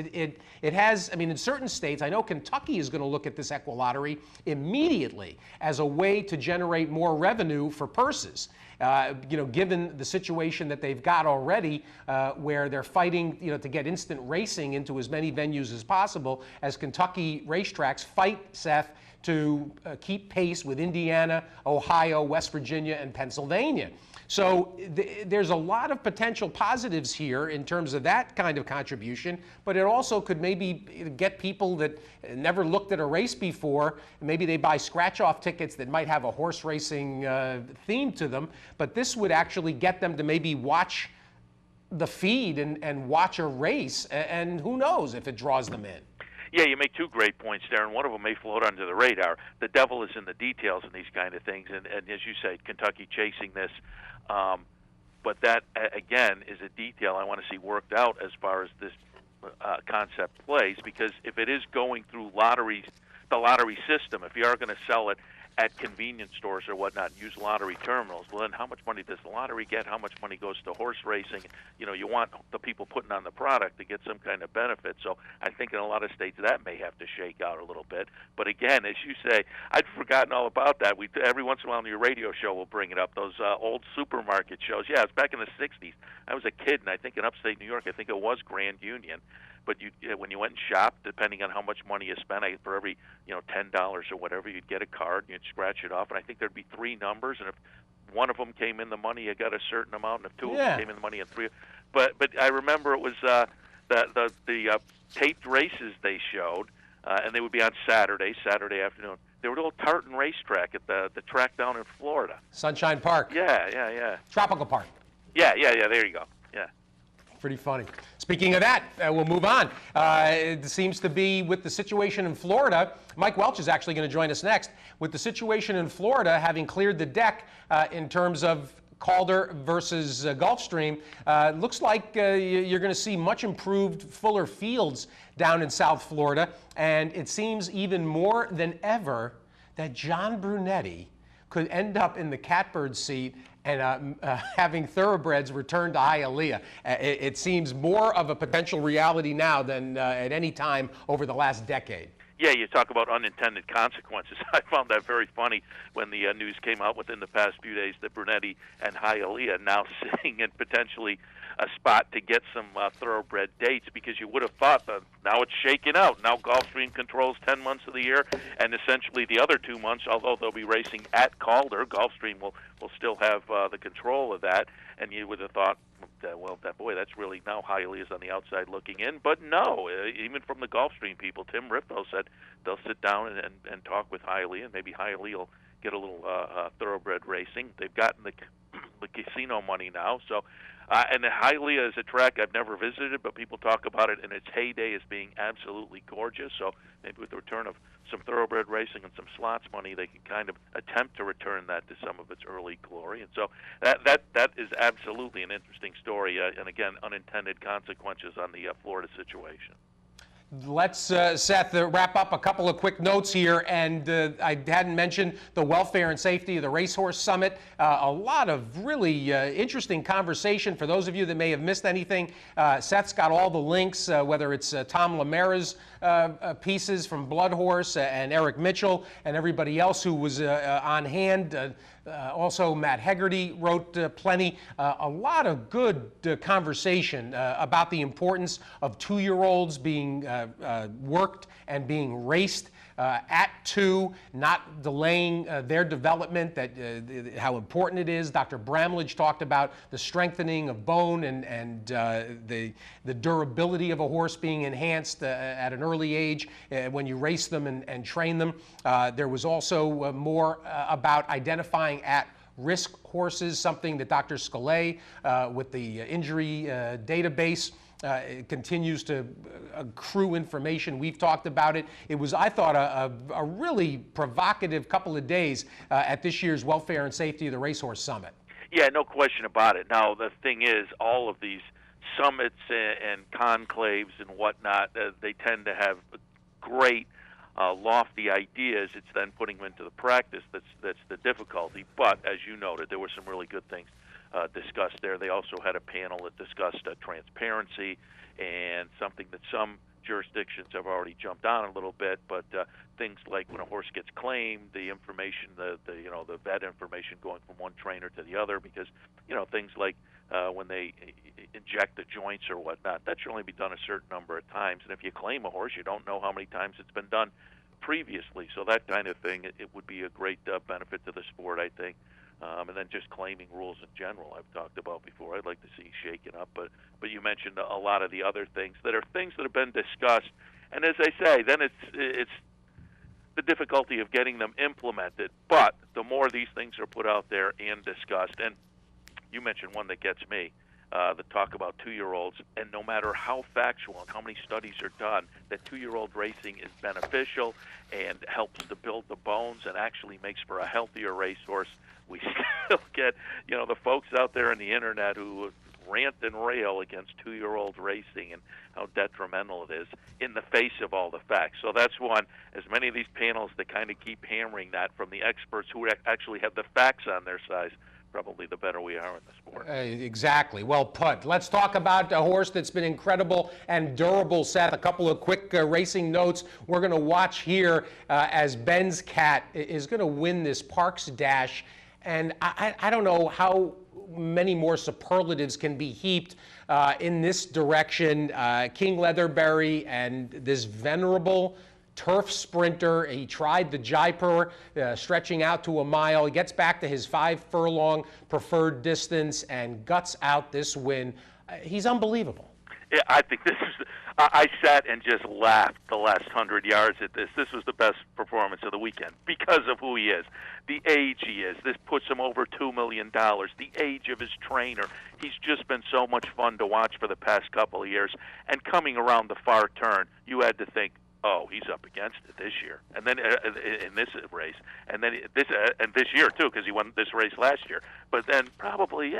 It has, in certain states, I know Kentucky is going to look at this Equilottery immediately as a way to generate more revenue for purses. Given the situation that they've got already, where they're fighting, to get instant racing into as many venues as possible, as Kentucky racetracks fight, Seth, to keep pace with Indiana, Ohio, West Virginia, and Pennsylvania. So there's a lot of potential positives here in terms of that kind of contribution, but it also could maybe get people that never looked at a race before. Maybe they buy scratch-off tickets that might have a horse racing theme to them, but this would actually get them to maybe watch the feed and watch a race, and who knows if it draws them in. Yeah, you make 2 great points there, and one of them may float under the radar. The devil is in the details in these kind of things, and as you say, Kentucky chasing this. But that, again, is a detail I want to see worked out as far as this concept plays, because if it is going through the lottery system, if you are going to sell it at convenience stores or whatnot, use lottery terminals. Well, then how much money does the lottery get? How much money goes to horse racing? You want the people putting on the product to get some kind of benefit. So I think in a lot of states that may have to shake out a little bit. But again, as you say, I'd forgotten all about that. Every once in a while on your radio show we'll bring it up, those old supermarket shows. Yeah, it's back in the 60s. I was a kid, and I think in upstate New York, I think it was Grand Union. But when you went and shopped, depending on how much money you spent, for every $10 or whatever, you'd get a card and you'd scratch it off. And I think there'd be 3 numbers, and if one of them came in the money, you got a certain amount, and if 2 of them came in the money, and 3. But I remember it was the taped races they showed, and they would be on Saturday afternoon. They were at a little Tartan racetrack at the track down in Florida. Sunshine Park. Yeah. Tropical Park. Yeah. There you go. Yeah. Pretty funny. Speaking of that, we'll move on. It seems to be with the situation in Florida. Mike Welch is actually going to join us next. With the situation in Florida having cleared the deck in terms of Calder versus Gulfstream, looks like you're going to see much improved, fuller fields down in South Florida. And it seems even more than ever that John Brunetti could end up in the catbird seat and having thoroughbreds return to Hialeah. It seems more of a potential reality now than at any time over the last decade. Yeah, you talk about unintended consequences. I found that very funny when the news came out within the past few days that Brunetti and Hialeah now sitting in potentially a spot to get some thoroughbred dates, because you would have thought that now it's shaking out. Now Gulfstream controls 10 months of the year, and essentially the other 2 months, although they'll be racing at Calder, Gulfstream will still have the control of that, and you would have thought, boy, that's really now Hialeah's on the outside looking in. But no, even from the Gulfstream people, Tim Rifto said they'll sit down and talk with Hialeah, and maybe Hialeah will get a little thoroughbred racing. They've gotten the casino money now, so and Hialeah is a track I've never visited, but people talk about it in its heyday as being absolutely gorgeous. So maybe with the return of some thoroughbred racing and some slots money, they can kind of attempt to return that to some of its early glory. And so that is absolutely an interesting story, and again, unintended consequences on the Florida situation. Let's, Seth, wrap up a couple of quick notes here. And I hadn't mentioned the welfare and safety of the Racehorse Summit. A lot of really interesting conversation. For those of you that may have missed anything, Seth's got all the links, whether it's Tom Lamera's pieces from Blood Horse and Eric Mitchell and everybody else who was on hand. Also, Matt Hegarty wrote plenty. A lot of good conversation about the importance of 2-year-olds being worked and being raced at 2, not delaying their development, how important it is. Dr. Bramlage talked about the strengthening of bone and the durability of a horse being enhanced at an early age when you race them and train them. There was also more about identifying at-risk horses, something that Dr. Scalay with the injury database continues to accrue information. We've talked about it. It was, I thought, a really provocative couple of days at this year's Welfare and Safety of the Racehorse Summit. Yeah, no question about it. Now, the thing is, all of these summits and conclaves and whatnot, they tend to have great lofty ideas. It's then putting them into the practice that's the difficulty. But as you noted, there were some really good things discussed there. They also had a panel that discussed transparency, and something that some jurisdictions have already jumped on a little bit, but things like when a horse gets claimed, the information, the vet information going from one trainer to the other, because things like when they inject the joints or whatnot, that should only be done a certain number of times, and if you claim a horse, you don't know how many times it's been done previously. So that kind of thing, it would be a great benefit to the sport, I think. And then just claiming rules in general, I've talked about before. I'd like to see shaken up, but you mentioned a lot of the other things that have been discussed, and as I say, then it's the difficulty of getting them implemented. But the more these things are put out there and discussed, and you mentioned one that gets me, the talk about 2-year-olds, and no matter how factual and how many studies are done, that 2-year-old racing is beneficial and helps to build the bones and actually makes for a healthier racehorse. We still get, the folks out there on the internet who rant and rail against 2-year-old racing and how detrimental it is in the face of all the facts. So that's one. As many of these panels that kind of keep hammering that from the experts who actually have the facts on their side, probably the better we are in the sport. Exactly. Well put. Let's talk about a horse that's been incredible and durable, Seth. A couple of quick racing notes we're going to watch here as Ben's Cat is going to win this Parks Dash. And I don't know how many more superlatives can be heaped in this direction. King Leatherberry and this venerable turf sprinter. He tried the Jaipur, stretching out to a mile. He gets back to his 5-furlong preferred distance and guts out this win. He's unbelievable. Yeah, I think this is. I sat and just laughed the last 100 yards at this. This was the best performance of the weekend because of who he is, the age he is. This puts him over $2 million. The age of his trainer. He's just been so much fun to watch for the past couple of years. And coming around the far turn, you had to think, oh, he's up against it this year, and then in this race, and then this year too, because he won this race last year. But then probably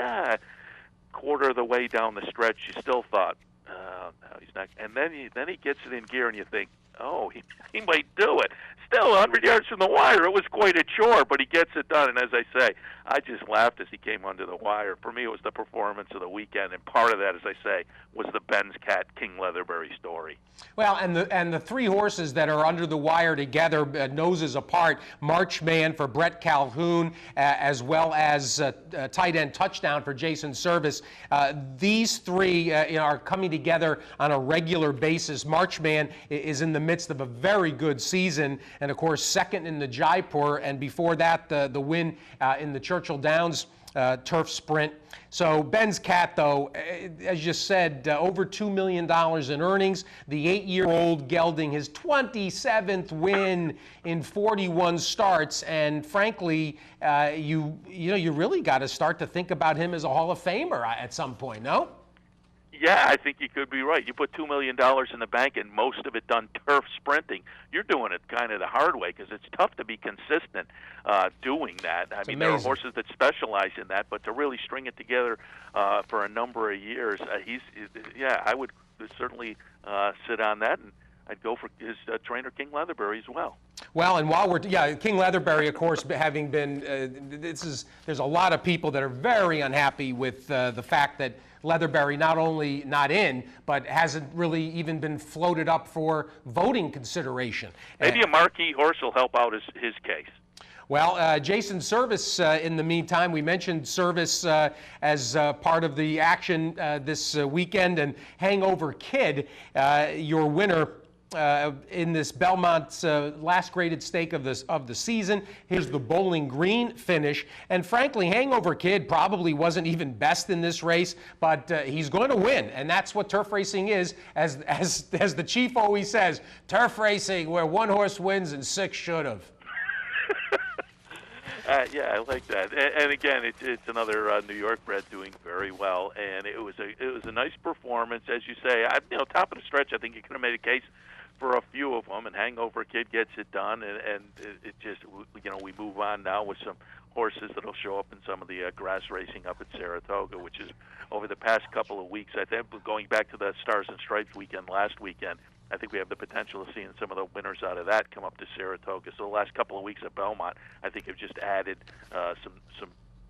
quarter of the way down the stretch, you still thought, no, he's not. And then he gets it in gear, and you think, oh, he might do it. Still 100 yards from the wire. It was quite a chore, but he gets it done. And as I say, I just laughed as he came under the wire. For me, it was the performance of the weekend, and part of that, as I say, was the Ben's Cat King Leatherberry story. Well, and the three horses that are under the wire together, noses apart, Marchman for Brett Calhoun, as well as tight end touchdown for Jason Service. These three are coming together on a regular basis. Marchman is in the midst of a very good season, and of course second in the Jaipur, and before that the win in the Churchill Downs turf sprint. So Ben's Cat, though, as you said, over $2 million in earnings. The 8-year-old gelding his 27th win in 41 starts, and frankly, you really got to start to think about him as a Hall of Famer at some point, no? Yeah, I think you could be right. You put $2 million in the bank and most of it done turf sprinting. You're doing it kind of the hard way because it's tough to be consistent doing that. I mean, there are horses that specialize in that, but to really string it together for a number of years, I would certainly sit on that, and I'd go for his trainer, King Leatherberry, as well. Well, and while King Leatherberry, of course, having been, there's a lot of people that are very unhappy with the fact that Leatherberry not only not in, but hasn't really even been floated up for voting consideration. Maybe a marquee horse will help out his case. Well, Jason Service, in the meantime, we mentioned Service as part of the action this weekend, and Hangover Kid, your winner in this Belmont last graded stake of the season. Here's the Bowling Green finish, and frankly, Hangover Kid probably wasn't even best in this race, but he's going to win, and that's what turf racing is. As the chief always says, turf racing where one horse wins and six should have. Yeah, I like that. And again, it's another New York bred doing very well, and it was a nice performance, as you say. Top of the stretch, I think you could have made a case for a few of them, and Hangover Kid gets it done, and it just, we move on now with some horses that'll show up in some of the grass racing up at Saratoga, which is over the past couple of weeks. I think going back to the Stars and Stripes weekend last weekend, I think we have the potential of seeing some of the winners out of that come up to Saratoga. So the last couple of weeks at Belmont, I think have just added some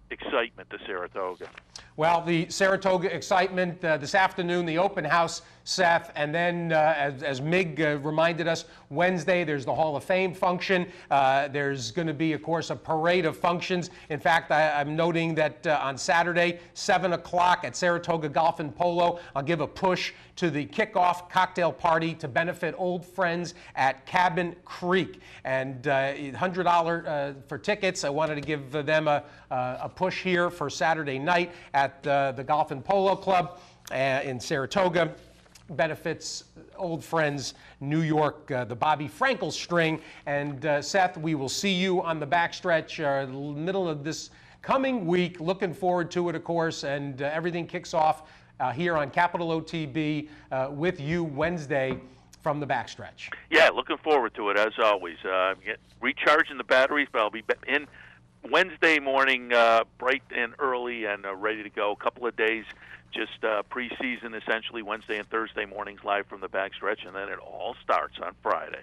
excitement to Saratoga. Well, the Saratoga excitement this afternoon, the open house, Seth, and then as Mig reminded us, Wednesday there's the Hall of Fame function. There's going to be, of course, a parade of functions. In fact, I'm noting that on Saturday, 7 o'clock at Saratoga Golf and Polo, I'll give a push to the kickoff cocktail party to benefit old friends at Cabin Creek. And $100 for tickets. I wanted to give them a push here for Saturday night at the Golf and Polo Club in Saratoga. Benefits old friends, New York, the Bobby Frankel String. And Seth, we will see you on the backstretch middle of this coming week. Looking forward to it, of course, and everything kicks off here on Capital OTB with you Wednesday from the backstretch. Yeah, looking forward to it, as always. Recharging the batteries, but I'll be in Wednesday morning bright and early and ready to go. A couple of days just preseason, essentially Wednesday and Thursday mornings live from the backstretch, and then it all starts on Friday.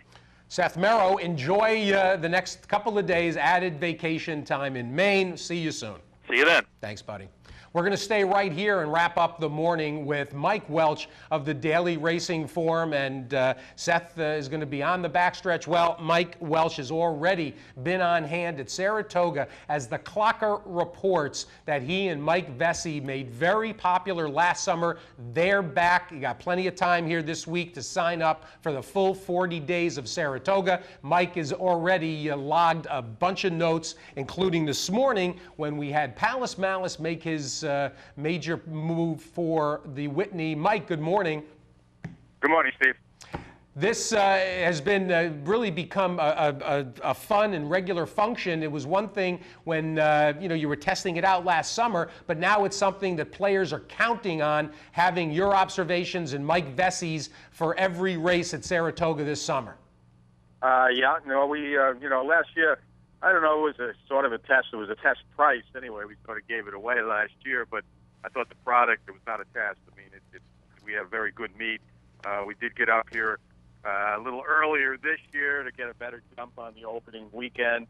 Seth Merrow, enjoy the next couple of days, added vacation time in Maine. See you soon. See you then. Thanks, buddy. We're going to stay right here and wrap up the morning with Mike Welch of the Daily Racing Form, and Seth is going to be on the backstretch. Well, Mike Welch has already been on hand at Saratoga as the Clocker reports that he and Mike Vesey made very popular last summer. They're back. You got plenty of time here this week to sign up for the full 40 days of Saratoga. Mike has already logged a bunch of notes, including this morning when we had Palace Malice make his major move for the Whitney. Mike, good morning. Good morning, Steve. This has been really become a fun and regular function. It was one thing when you were testing it out last summer, but now it's something that players are counting on, having your observations and Mike Vesey's for every race at Saratoga this summer. Yeah, no, we last year, I don't know, it was a sort of a test. It was a test price anyway. We sort of gave it away last year, but I thought the product, it was not a test. I mean, we have very good meat. We did get up here a little earlier this year to get a better jump on the opening weekend.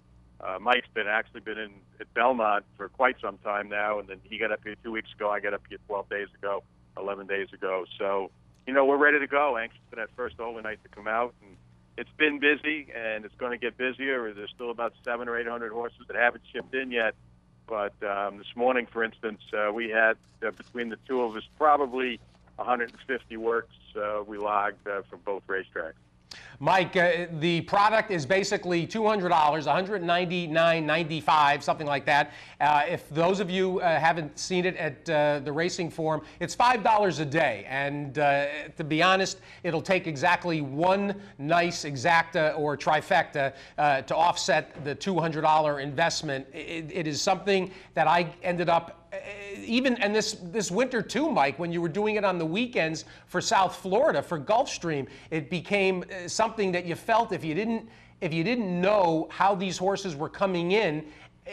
Mike's actually been in at Belmont for quite some time now, and then he got up here 2 weeks ago. I got up here 12 days ago, 11 days ago. So, we're ready to go. Anxious for that first overnight to come out. And it's been busy, and it's going to get busier. There's still about 700 or 800 horses that haven't shipped in yet. But this morning, for instance, we had, between the two of us, probably 150 works we logged from both racetracks. Mike, the product is basically $200, $199.95, something like that. If those of you haven't seen it at the Racing Form, it's $5 a day. And to be honest, it'll take exactly one nice exacta or trifecta to offset the $200 investment. It is something that I ended up and this winter too, Mike, when you were doing it on the weekends for South Florida, for Gulfstream, it became something that you felt if you didn't know how these horses were coming in,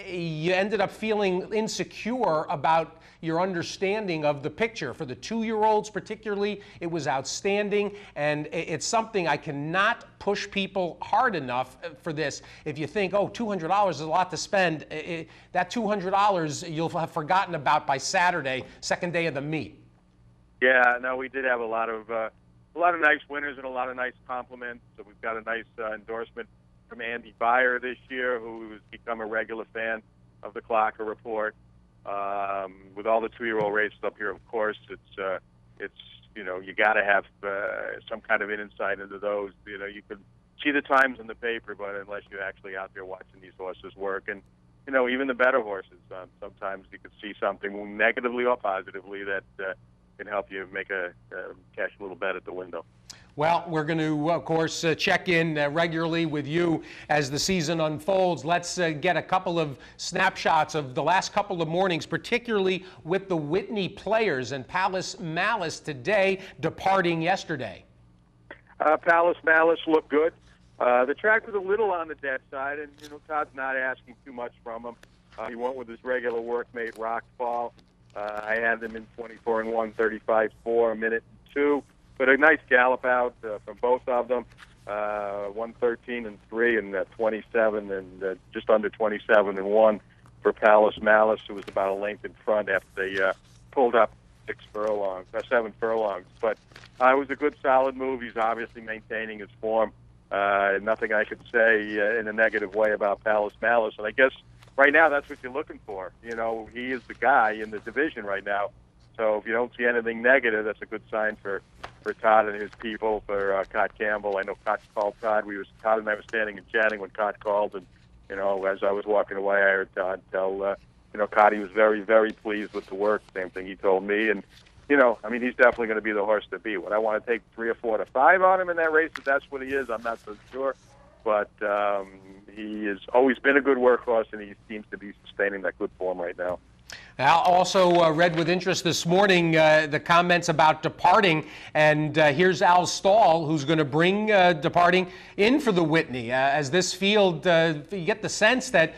you ended up feeling insecure about your understanding of the picture. For the 2-year-olds particularly, it was outstanding, and it's something I cannot push people hard enough for this. If you think, oh, $200 is a lot to spend, that $200 you'll have forgotten about by Saturday, second day of the meet. Yeah, no, we did have a lot of nice winners and a lot of nice compliments. So we've got a nice endorsement from Andy Beyer this year, who has become a regular fan of the Clocker Report. With all the 2-year-old races up here, of course, it's you got to have some kind of an insight into those. You can see the times in the paper, but unless you're actually out there watching these horses work, and even the better horses, sometimes you can see something negatively or positively that can help you make cash a little bet at the window. Well, we're going to, of course, check in regularly with you as the season unfolds. Let's get a couple of snapshots of the last couple of mornings, particularly with the Whitney players and Palace Malice today departing yesterday. Palace Malice looked good. The track was a little on the dead side, and Todd's not asking too much from him. He went with his regular workmate, Rockfall. I had them in 24-1, 35-4, a minute and 2. But a nice gallop out from both of them, 113 and 3, and 27 and just under 27 and 1 for Palace Malice, who was about a length in front after they pulled up 7 furlongs. But it was a good, solid move. He's obviously maintaining his form. Nothing I could say in a negative way about Palace Malice. And I guess right now that's what you're looking for. He is the guy in the division right now. So if you don't see anything negative, that's a good sign for Todd and his people, for Cott Campbell. I know Cott called Todd. Todd and I were standing and chatting when Cott called, and as I was walking away, I heard Todd tell Cott he was very, very pleased with the work. Same thing he told me, and he's definitely going to be the horse to beat. Would I want to take 3 or 4 to 5 on him in that race? If that's what he is, I'm not so sure. But he has always been a good workhorse, and he seems to be sustaining that good form right now. Al also read with interest this morning the comments about departing, and here's Al Stahl, who's going to bring departing in for the Whitney. As this field, you get the sense that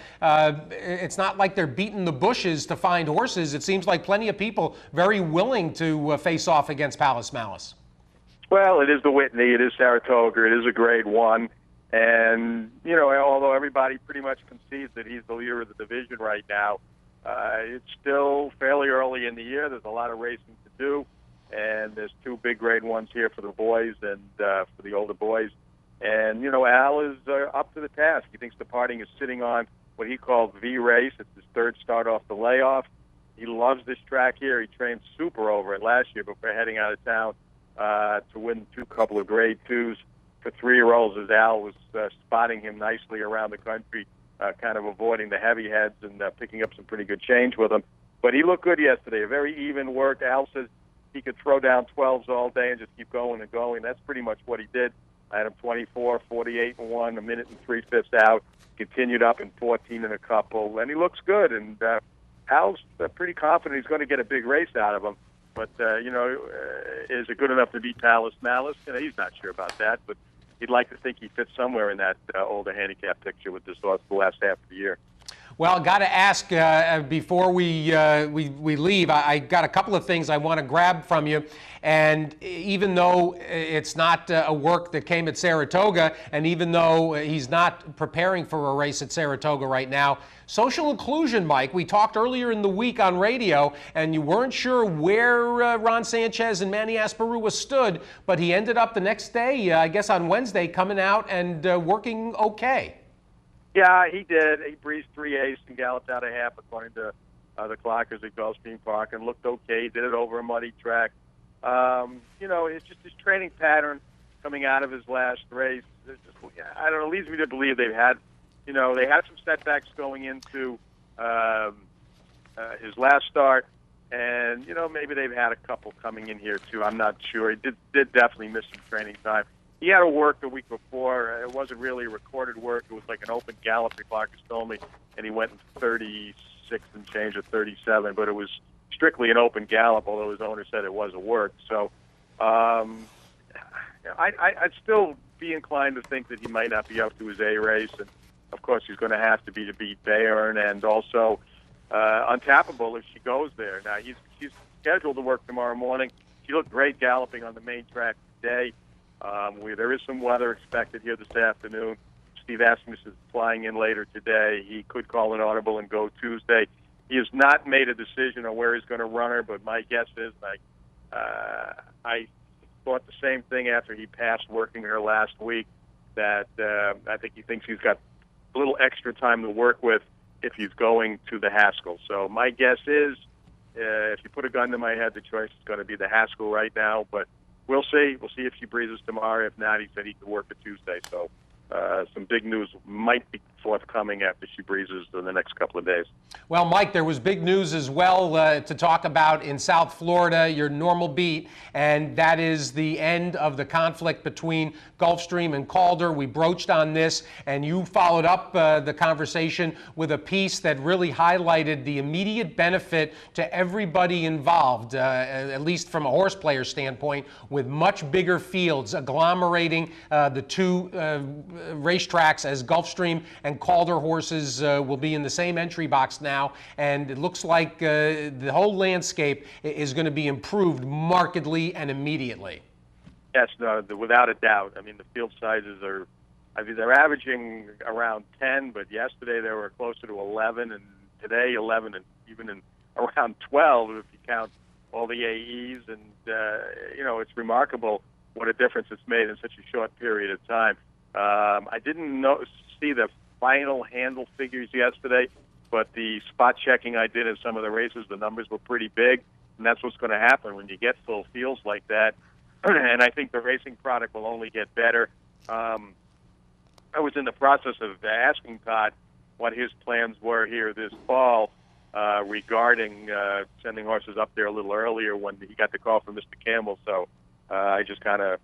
it's not like they're beating the bushes to find horses. It seems like plenty of people very willing to face off against Palace Malice. Well, it is the Whitney. It is Saratoga. It is a Grade 1. And, you know, although everybody pretty much concedes that he's the leader of the division right now, it's still fairly early in the year. There's a lot of racing to do, and there's 2 big Grade 1s here for the boys and for the older boys. And, you know, Al is up to the task. He thinks departing is sitting on what he calls V-Race. It's his 3rd start off the layoff. He loves this track here. He trained super over it last year before heading out of town to win a couple of Grade 2s for 3-year-olds, as Al was spotting him nicely around the country, kind of avoiding the heavy heads and picking up some pretty good change with him. But he looked good yesterday, a very even work. Al says he could throw down 12s all day and just keep going and going. That's pretty much what he did. I had him 24, 48 and 1, a minute and 3/5 out, continued up in 14 and a couple, and he looks good. And Al's pretty confident he's going to get a big race out of him. But, you know, is it good enough to beat Palace Malice? You know, he's not sure about that, but he'd like to think he fits somewhere in that older handicap picture with this horse the last half of the year. Well, got to ask before we leave. I got a couple of things I want to grab from you, and even though it's not a work that came at Saratoga, and even though he's not preparing for a race at Saratoga right now, social inclusion, Mike. We talked earlier in the week on radio, and you weren't sure where Ron Sanchez and Manny Asperua stood, but he ended up the next day, I guess on Wednesday, coming out and working okay. Yeah, he did. He breezed 3/8 and galloped out a half, according to the clockers at Gulfstream Park, and looked okay. He did it over a muddy track. You know, it's just his training pattern coming out of his last race. I don't know, leads me to believe they've had, you know, they had some setbacks going into his last start, and, you know, maybe they've had a couple coming in here, too. I'm not sure. He did definitely miss some training time. He had a work the week before. It wasn't really a recorded work. It was like an open gallop, the clockers told me, and he went in 36 and change or 37, but it was strictly an open gallop, although his owner said it was a work. So I'd still be inclined to think that he might not be up to his A race, and of course he's going to have to be to beat Bayern, and also Untappable if she goes there. Now she's scheduled to work tomorrow morning. She looked great galloping on the main track today. There is some weather expected here this afternoon. Steve Asmus is flying in later today. He could call an audible and go Tuesday. He has not made a decision on where he's going to run her, but my guess is, I thought the same thing after he passed working her last week, that I think he thinks he's got a little extra time to work with if he's going to the Haskell. So my guess is, if you put a gun to my head, the choice is going to be the Haskell right now, but we'll see. We'll see if she breezes tomorrow. If not, he said he could work it Tuesday. So some big news might be forthcoming after she breezes in the next couple of days. Well, Mike, there was big news as well to talk about in South Florida, your normal beat, and that is the end of the conflict between Gulfstream and Calder. We broached on this, and you followed up the conversation with a piece that really highlighted the immediate benefit to everybody involved, at least from a horse player standpoint, with much bigger fields agglomerating the two racetracks, as Gulfstream and Calder horses will be in the same entry box now, and it looks like the whole landscape is going to be improved markedly and immediately. Yes, without a doubt. I mean, the field sizes are, they're averaging around 10, but yesterday they were closer to 11, and today 11, and even around 12 if you count all the AEs, and you know, it's remarkable what a difference it's made in such a short period of time. I didn't see the final handle figures yesterday, but the spot checking I did in some of the races, the numbers were pretty big, and that's what's going to happen when you get full fields like that. And I think the racing product will only get better. I was in the process of asking Todd what his plans were here this fall regarding sending horses up there a little earlier when he got the call from Mr. Campbell, so I just kind of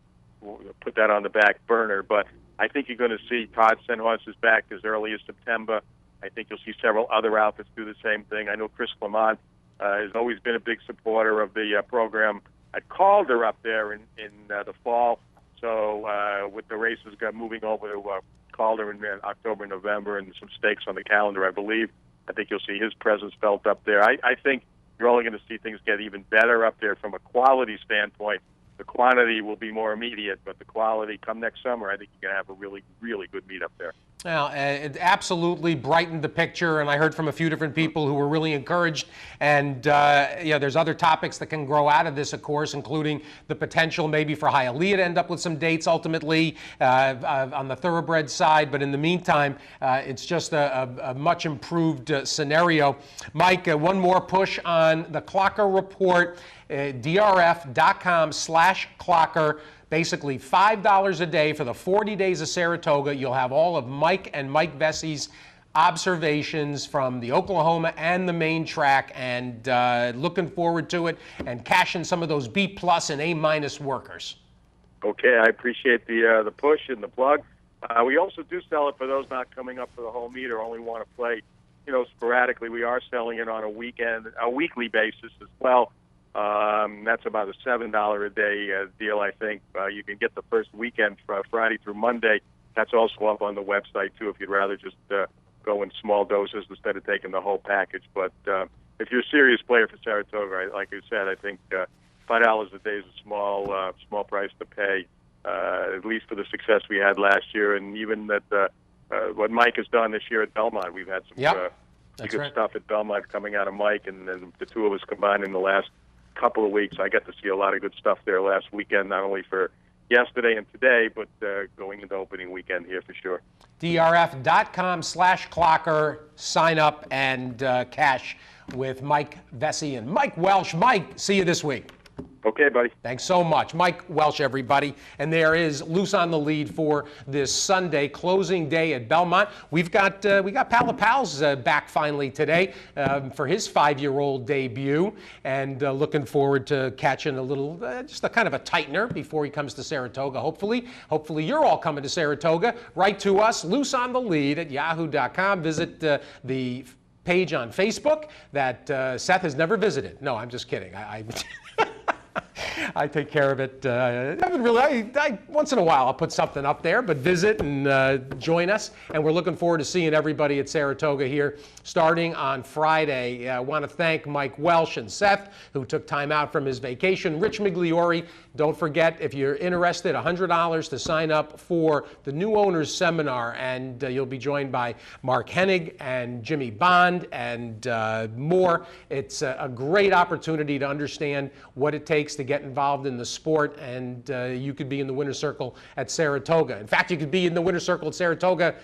put that on the back burner. But I think you're going to see Todd send horses back as early as September. I think you'll see several other outfits do the same thing. I know Chris Clement has always been a big supporter of the program at Calder up there in the fall. So with the races moving over to Calder in October, November, and some stakes on the calendar, I believe, I think you'll see his presence felt up there. I think you're only going to see things get even better up there from a quality standpoint. The quantity will be more immediate, but the quality come next summer, I think you're going to have a really, really good meet up there. Well, it absolutely brightened the picture, and I heard from a few different people who were really encouraged. And there's other topics that can grow out of this, of course, including the potential maybe for Hialeah to end up with some dates ultimately on the thoroughbred side. But in the meantime, it's just a much improved scenario. Mike, one more push on the Clocker Report, drf.com/Clocker. Basically $5 a day for the 40 days of Saratoga. You'll have all of Mike and Mike Vessie's observations from the Oklahoma and the main track, and looking forward to it and cashing some of those B+ and A- workers. Okay, I appreciate the push and the plug. We also do sell it for those not coming up for the whole meet or only want to play, sporadically. We are selling it on a weekly basis as well. That's about a $7 a day deal, I think. You can get the first weekend Friday through Monday. That's also up on the website, too, if you'd rather just go in small doses instead of taking the whole package. But if you're a serious player for Saratoga, like I said, I think $5 a day is a small price to pay, at least for the success we had last year. And even that what Mike has done this year at Belmont, we've had some good stuff at Belmont coming out of Mike, and then the two of us combined in the last couple of weeks. I got to see a lot of good stuff there last weekend, not only for yesterday and today, but going into opening weekend here for sure. drf.com/Clocker. Sign up and cash with Mike Vesey and Mike Welsh. Mike, see you this week. Okay, buddy. Thanks so much. Mike Welsh, everybody. And there is Loose on the Lead for this Sunday, closing day at Belmont. we got Pal of Pals back finally today for his 5-year-old debut, and looking forward to catching a little, just a kind of a tightener before he comes to Saratoga, hopefully. Hopefully you're all coming to Saratoga. Write to us, looseonthelead@yahoo.com. Visit the page on Facebook that Seth has never visited. No, I'm just kidding. I take care of it. Once in a while I'll put something up there, but visit and join us. And we're looking forward to seeing everybody at Saratoga here starting on Friday. I want to thank Mike Welsh and Seth, who took time out from his vacation. Rich Migliori, don't forget, if you're interested, $100 to sign up for the New Owners Seminar, and you'll be joined by Mark Hennig and Jimmy Bond and more. It's a great opportunity to understand what it takes to get involved in the sport, and you could be in the winner's circle at Saratoga. In fact, you could be in the winner's circle at Saratoga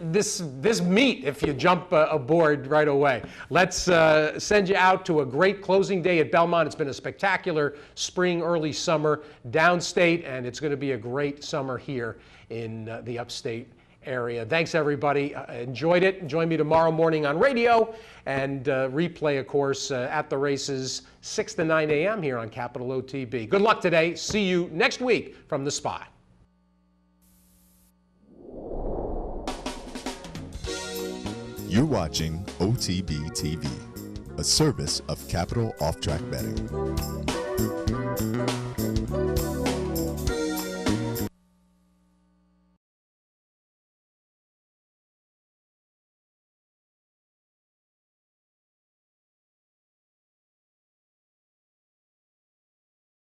this meet if you jump aboard right away. Let's send you out to a great closing day at Belmont. It's been a spectacular spring, early summer downstate, and it's going to be a great summer here in the upstate area. Thanks, everybody. Enjoyed it. Join me tomorrow morning on radio, and replay, of course, at the races 6 to 9 a.m. here on Capital OTB. Good luck today. See you next week from the Spot. You're watching OTB TV, a service of Capital Off Track Betting.